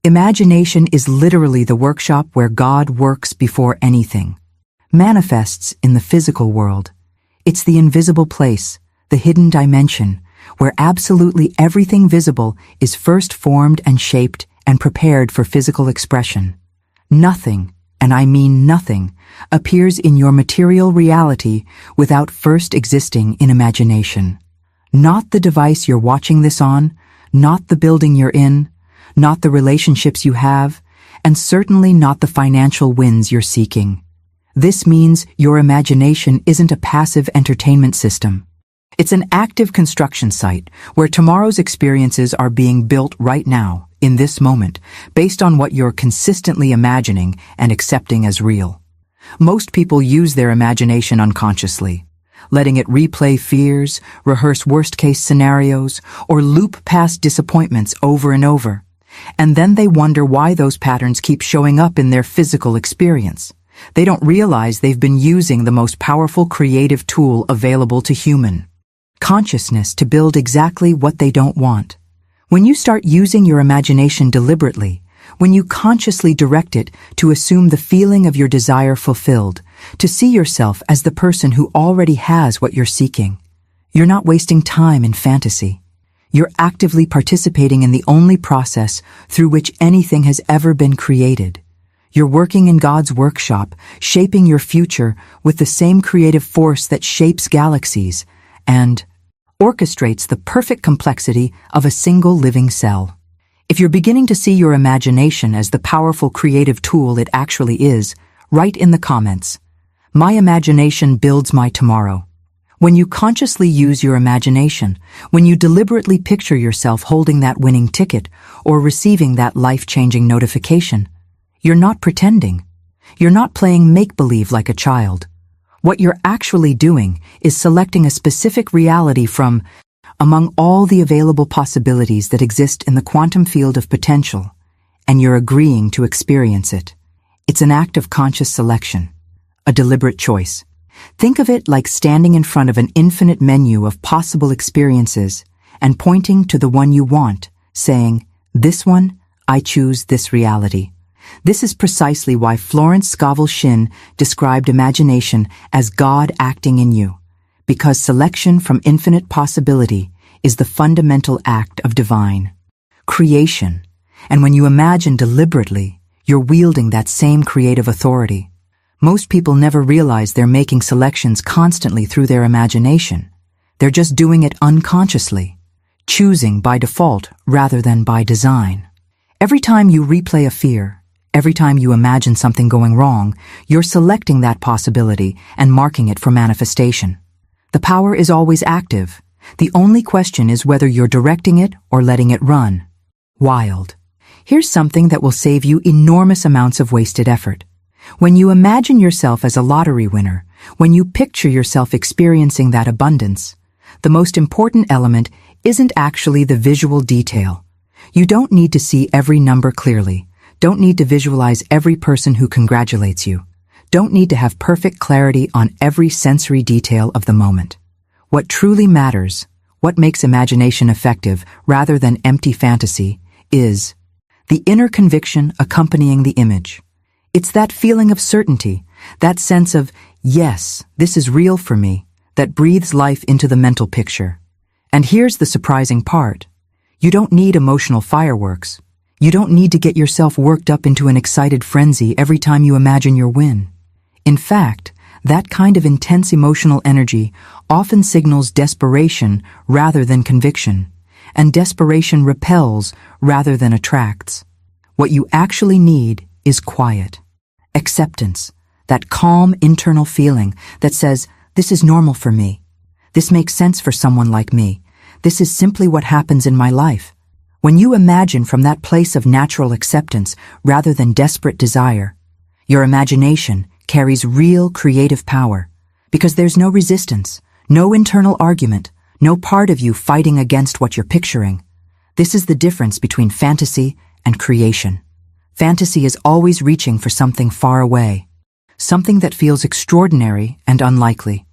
Imagination is literally the workshop where God works before anything. Manifests in the physical world. It's the invisible place, the hidden dimension, where absolutely everything visible is first formed and shaped and prepared for physical expression. Nothing, and I mean nothing, appears in your material reality without first existing in imagination. Not the device you're watching this on, not the building you're in, not the relationships you have, and certainly not the financial wins you're seeking. This means your imagination isn't a passive entertainment system. It's an active construction site where tomorrow's experiences are being built right now, in this moment, based on what you're consistently imagining and accepting as real. Most people use their imagination unconsciously, letting it replay fears, rehearse worst-case scenarios, or loop past disappointments over and over. And then they wonder why those patterns keep showing up in their physical experience. They don't realize they've been using the most powerful creative tool available to human consciousness to build exactly what they don't want. When you start using your imagination deliberately, when you consciously direct it to assume the feeling of your desire fulfilled, to see yourself as the person who already has what you're seeking, you're not wasting time in fantasy. You're actively participating in the only process through which anything has ever been created. You're working in God's workshop, shaping your future with the same creative force that shapes galaxies and orchestrates the perfect complexity of a single living cell. If you're beginning to see your imagination as the powerful creative tool it actually is, write in the comments, "My imagination builds my tomorrow." When you consciously use your imagination, when you deliberately picture yourself holding that winning ticket or receiving that life-changing notification, you're not pretending. You're not playing make-believe like a child. What you're actually doing is selecting a specific reality from among all the available possibilities that exist in the quantum field of potential, and you're agreeing to experience it. It's an act of conscious selection, a deliberate choice. Think of it like standing in front of an infinite menu of possible experiences and pointing to the one you want, saying, "This one, I choose this reality." This is precisely why Florence Scovel Shinn described imagination as God acting in you, because selection from infinite possibility is the fundamental act of divine creation. And when you imagine deliberately, you're wielding that same creative authority. Most people never realize they're making selections constantly through their imagination. They're just doing it unconsciously, choosing by default rather than by design. Every time you replay a fear, every time you imagine something going wrong, you're selecting that possibility and marking it for manifestation. The power is always active. The only question is whether you're directing it or letting it run wild. Here's something that will save you enormous amounts of wasted effort. When you imagine yourself as a lottery winner, when you picture yourself experiencing that abundance, the most important element isn't actually the visual detail. You don't need to see every number clearly, don't need to visualize every person who congratulates you, don't need to have perfect clarity on every sensory detail of the moment. What truly matters, what makes imagination effective rather than empty fantasy, is the inner conviction accompanying the image. It's that feeling of certainty, that sense of, yes, this is real for me, that breathes life into the mental picture. And here's the surprising part. You don't need emotional fireworks. You don't need to get yourself worked up into an excited frenzy every time you imagine your win. In fact, that kind of intense emotional energy often signals desperation rather than conviction, and desperation repels rather than attracts. What you actually need is quiet, acceptance, that calm internal feeling that says, this is normal for me. This makes sense for someone like me. This is simply what happens in my life. When you imagine from that place of natural acceptance rather than desperate desire, your imagination carries real creative power because there's no resistance, no internal argument, no part of you fighting against what you're picturing. This is the difference between fantasy and creation. Fantasy is always reaching for something far away, something that feels extraordinary and unlikely.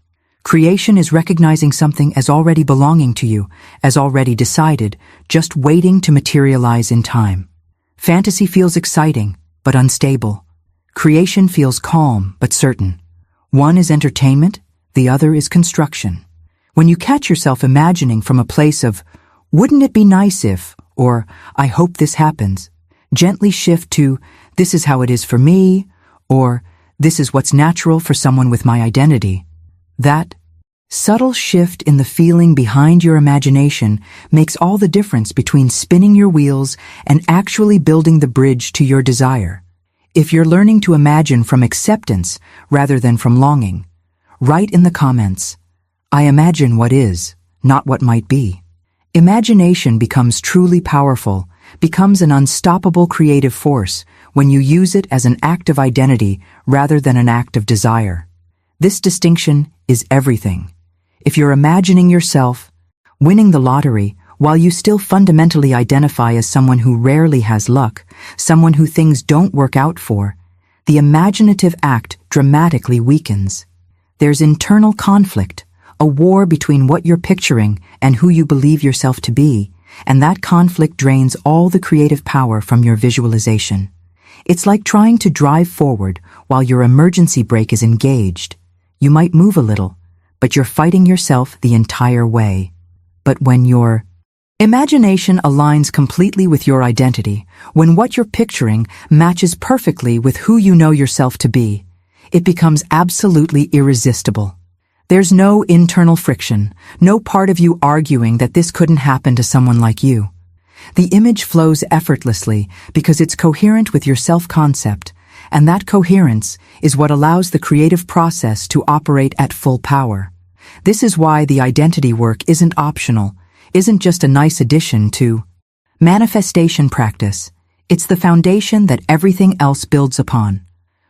Creation is recognizing something as already belonging to you, as already decided, just waiting to materialize in time. Fantasy feels exciting, but unstable. Creation feels calm, but certain. One is entertainment, the other is construction. When you catch yourself imagining from a place of, wouldn't it be nice if, or I hope this happens, gently shift to, this is how it is for me, or this is what's natural for someone with my identity. That subtle shift in the feeling behind your imagination makes all the difference between spinning your wheels and actually building the bridge to your desire. If you're learning to imagine from acceptance rather than from longing, write in the comments, I imagine what is, not what might be. Imagination becomes truly powerful, becomes an unstoppable creative force when you use it as an act of identity rather than an act of desire. This distinction is everything. If you're imagining yourself winning the lottery while you still fundamentally identify as someone who rarely has luck, someone who things don't work out for, the imaginative act dramatically weakens. There's internal conflict, a war between what you're picturing and who you believe yourself to be, and that conflict drains all the creative power from your visualization. It's like trying to drive forward while your emergency brake is engaged. You might move a little, but you're fighting yourself the entire way. But when your imagination aligns completely with your identity, when what you're picturing matches perfectly with who you know yourself to be, it becomes absolutely irresistible. There's no internal friction, no part of you arguing that this couldn't happen to someone like you. The image flows effortlessly because it's coherent with your self-concept, and that coherence is what allows the creative process to operate at full power. This is why the identity work isn't optional, isn't just a nice addition to manifestation practice. It's the foundation that everything else builds upon.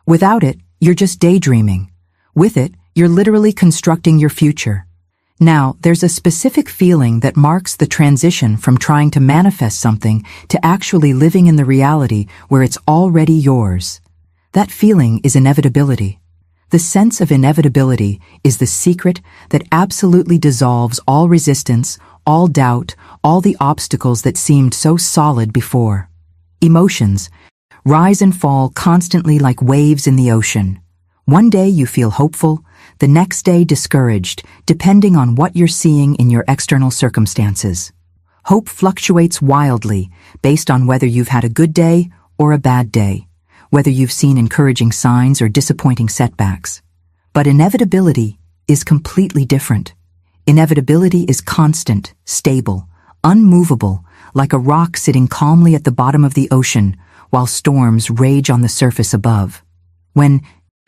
Without it, you're just daydreaming. With it, you're literally constructing your future. Now, there's a specific feeling that marks the transition from trying to manifest something to actually living in the reality where it's already yours. That feeling is inevitability. The sense of inevitability is the secret that absolutely dissolves all resistance, all doubt, all the obstacles that seemed so solid before. Emotions rise and fall constantly like waves in the ocean. One day you feel hopeful, the next day discouraged, depending on what you're seeing in your external circumstances. Hope fluctuates wildly based on whether you've had a good day or a bad day, whether you've seen encouraging signs or disappointing setbacks. But inevitability is completely different. Inevitability is constant, stable, unmovable, like a rock sitting calmly at the bottom of the ocean while storms rage on the surface above. When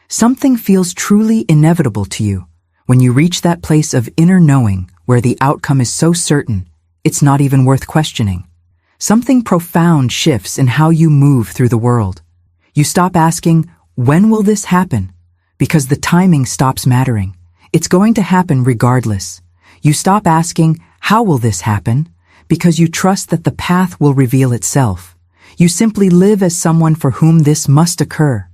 something feels truly inevitable to you, when you reach that place of inner knowing where the outcome is so certain, it's not even worth questioning. Something profound shifts in how you move through the world. You stop asking, when will this happen? Because the timing stops mattering. It's going to happen regardless. You stop asking, how will this happen? Because you trust that the path will reveal itself. You simply live as someone for whom this must occur.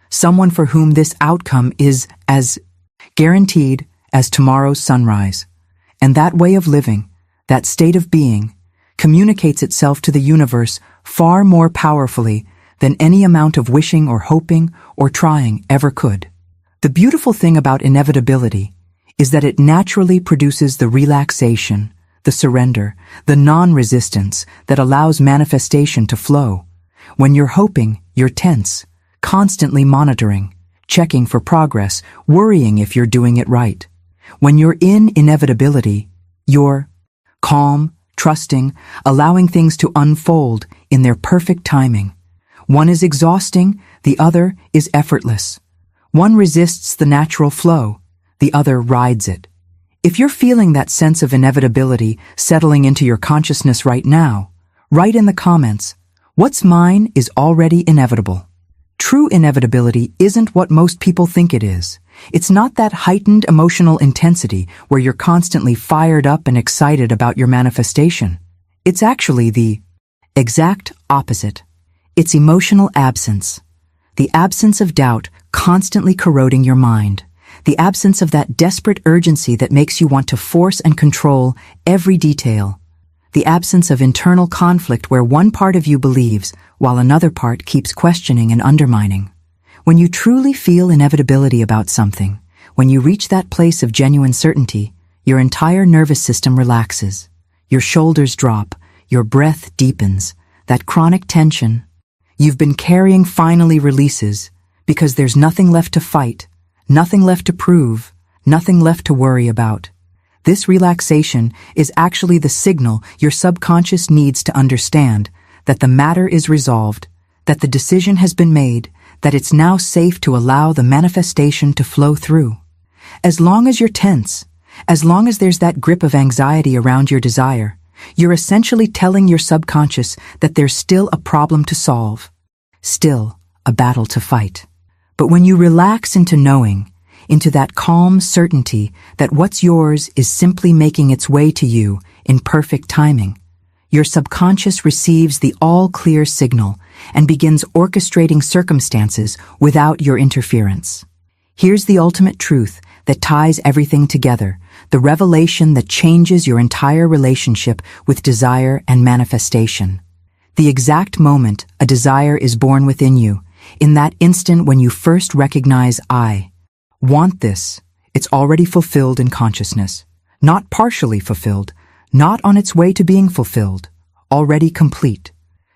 Someone for whom this outcome is as guaranteed as tomorrow's sunrise. And that way of living, that state of being, communicates itself to the universe far more powerfully than any amount of wishing or hoping or trying ever could. The beautiful thing about inevitability is that it naturally produces the relaxation, the surrender, the non-resistance that allows manifestation to flow. When you're hoping, you're tense, constantly monitoring, checking for progress, worrying if you're doing it right. When you're in inevitability, you're calm, trusting, allowing things to unfold in their perfect timing. One is exhausting, the other is effortless. One resists the natural flow, the other rides it. If you're feeling that sense of inevitability settling into your consciousness right now, write in the comments, "What's mine is already inevitable." True inevitability isn't what most people think it is. It's not that heightened emotional intensity where you're constantly fired up and excited about your manifestation. It's actually the exact opposite. It's emotional absence. The absence of doubt constantly corroding your mind. The absence of that desperate urgency that makes you want to force and control every detail. The absence of internal conflict where one part of you believes while another part keeps questioning and undermining. When you truly feel inevitability about something, when you reach that place of genuine certainty, your entire nervous system relaxes. Your shoulders drop, your breath deepens, that chronic tension you've been carrying finally releases because there's nothing left to fight, nothing left to prove, nothing left to worry about. This relaxation is actually the signal your subconscious needs to understand that the matter is resolved, that the decision has been made, that it's now safe to allow the manifestation to flow through. As long as you're tense, as long as there's that grip of anxiety around your desire, you're essentially telling your subconscious that there's still a problem to solve, still a battle to fight. But when you relax into knowing, into that calm certainty that what's yours is simply making its way to you in perfect timing, your subconscious receives the all-clear signal and begins orchestrating circumstances without your interference. Here's the ultimate truth that ties everything together, the revelation that changes your entire relationship with desire and manifestation. The exact moment a desire is born within you, in that instant when you first recognize I want this, it's already fulfilled in consciousness. Not partially fulfilled, not on its way to being fulfilled, already complete.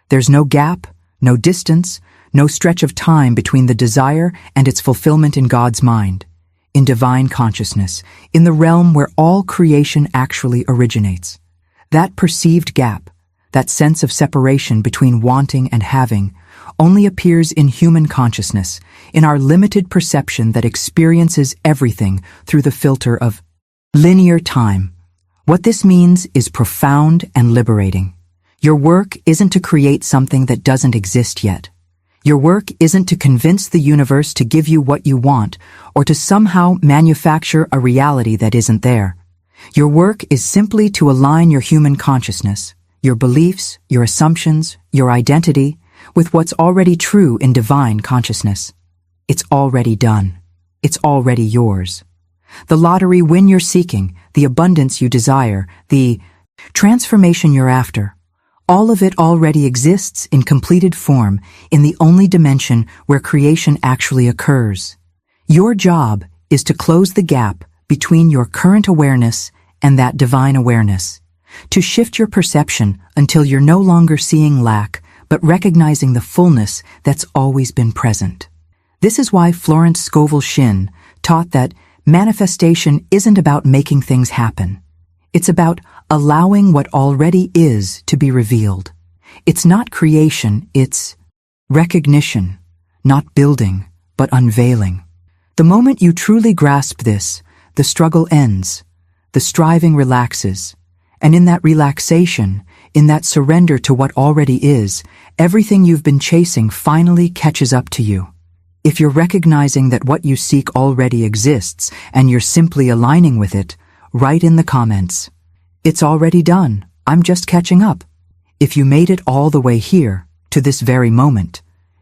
There's no gap, no distance, no stretch of time between the desire and its fulfillment in God's mind, in divine consciousness, in the realm where all creation actually originates. That perceived gap, that sense of separation between wanting and having, only appears in human consciousness, in our limited perception that experiences everything through the filter of linear time. What this means is profound and liberating. Your work isn't to create something that doesn't exist yet. Your work isn't to convince the universe to give you what you want or to somehow manufacture a reality that isn't there. Your work is simply to align your human consciousness, your beliefs, your assumptions, your identity, with what's already true in divine consciousness. It's already done. It's already yours. The lottery win you're seeking, the abundance you desire, the transformation you're after, all of it already exists in completed form in the only dimension where creation actually occurs. Your job is to close the gap between your current awareness and that divine awareness, to shift your perception until you're no longer seeing lack, but recognizing the fullness that's always been present. This is why Florence Scovel Shinn taught that manifestation isn't about making things happen. It's about allowing what already is to be revealed. It's not creation, it's recognition, not building, but unveiling. The moment you truly grasp this, the struggle ends, the striving relaxes, and in that relaxation, in that surrender to what already is, everything you've been chasing finally catches up to you. If you're recognizing that what you seek already exists and you're simply aligning with it, write in the comments, "It's already done, I'm just catching up." If you made it all the way here, to this very moment,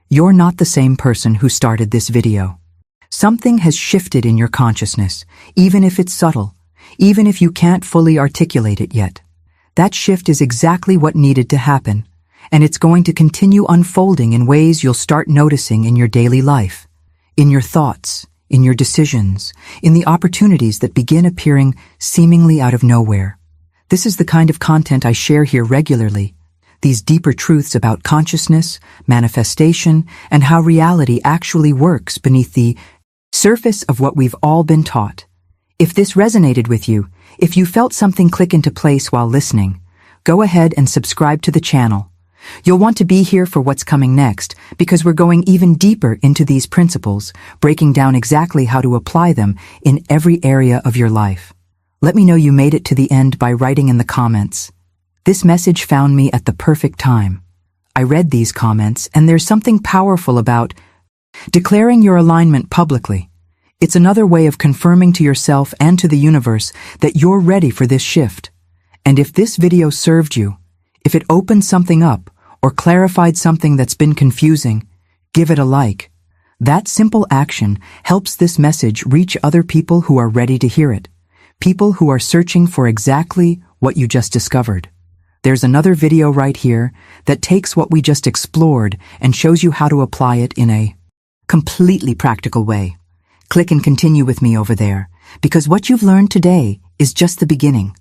you're not the same person who started this video. Something has shifted in your consciousness, even if it's subtle, even if you can't fully articulate it yet. That shift is exactly what needed to happen, and it's going to continue unfolding in ways you'll start noticing in your daily life, in your thoughts, in your decisions, in the opportunities that begin appearing seemingly out of nowhere. This is the kind of content I share here regularly, these deeper truths about consciousness, manifestation, and how reality actually works beneath the surface of what we've all been taught. If this resonated with you, if you felt something click into place while listening, go ahead and subscribe to the channel. You'll want to be here for what's coming next, because we're going even deeper into these principles, breaking down exactly how to apply them in every area of your life. Let me know you made it to the end by writing in the comments, "This message found me at the perfect time." I read these comments, and there's something powerful about declaring your alignment publicly. It's another way of confirming to yourself and to the universe that you're ready for this shift. And if this video served you, if it opened something up or clarified something that's been confusing, give it a like. That simple action helps this message reach other people who are ready to hear it, people who are searching for exactly what you just discovered. There's another video right here that takes what we just explored and shows you how to apply it in a completely practical way. Click and continue with me over there, because what you've learned today is just the beginning.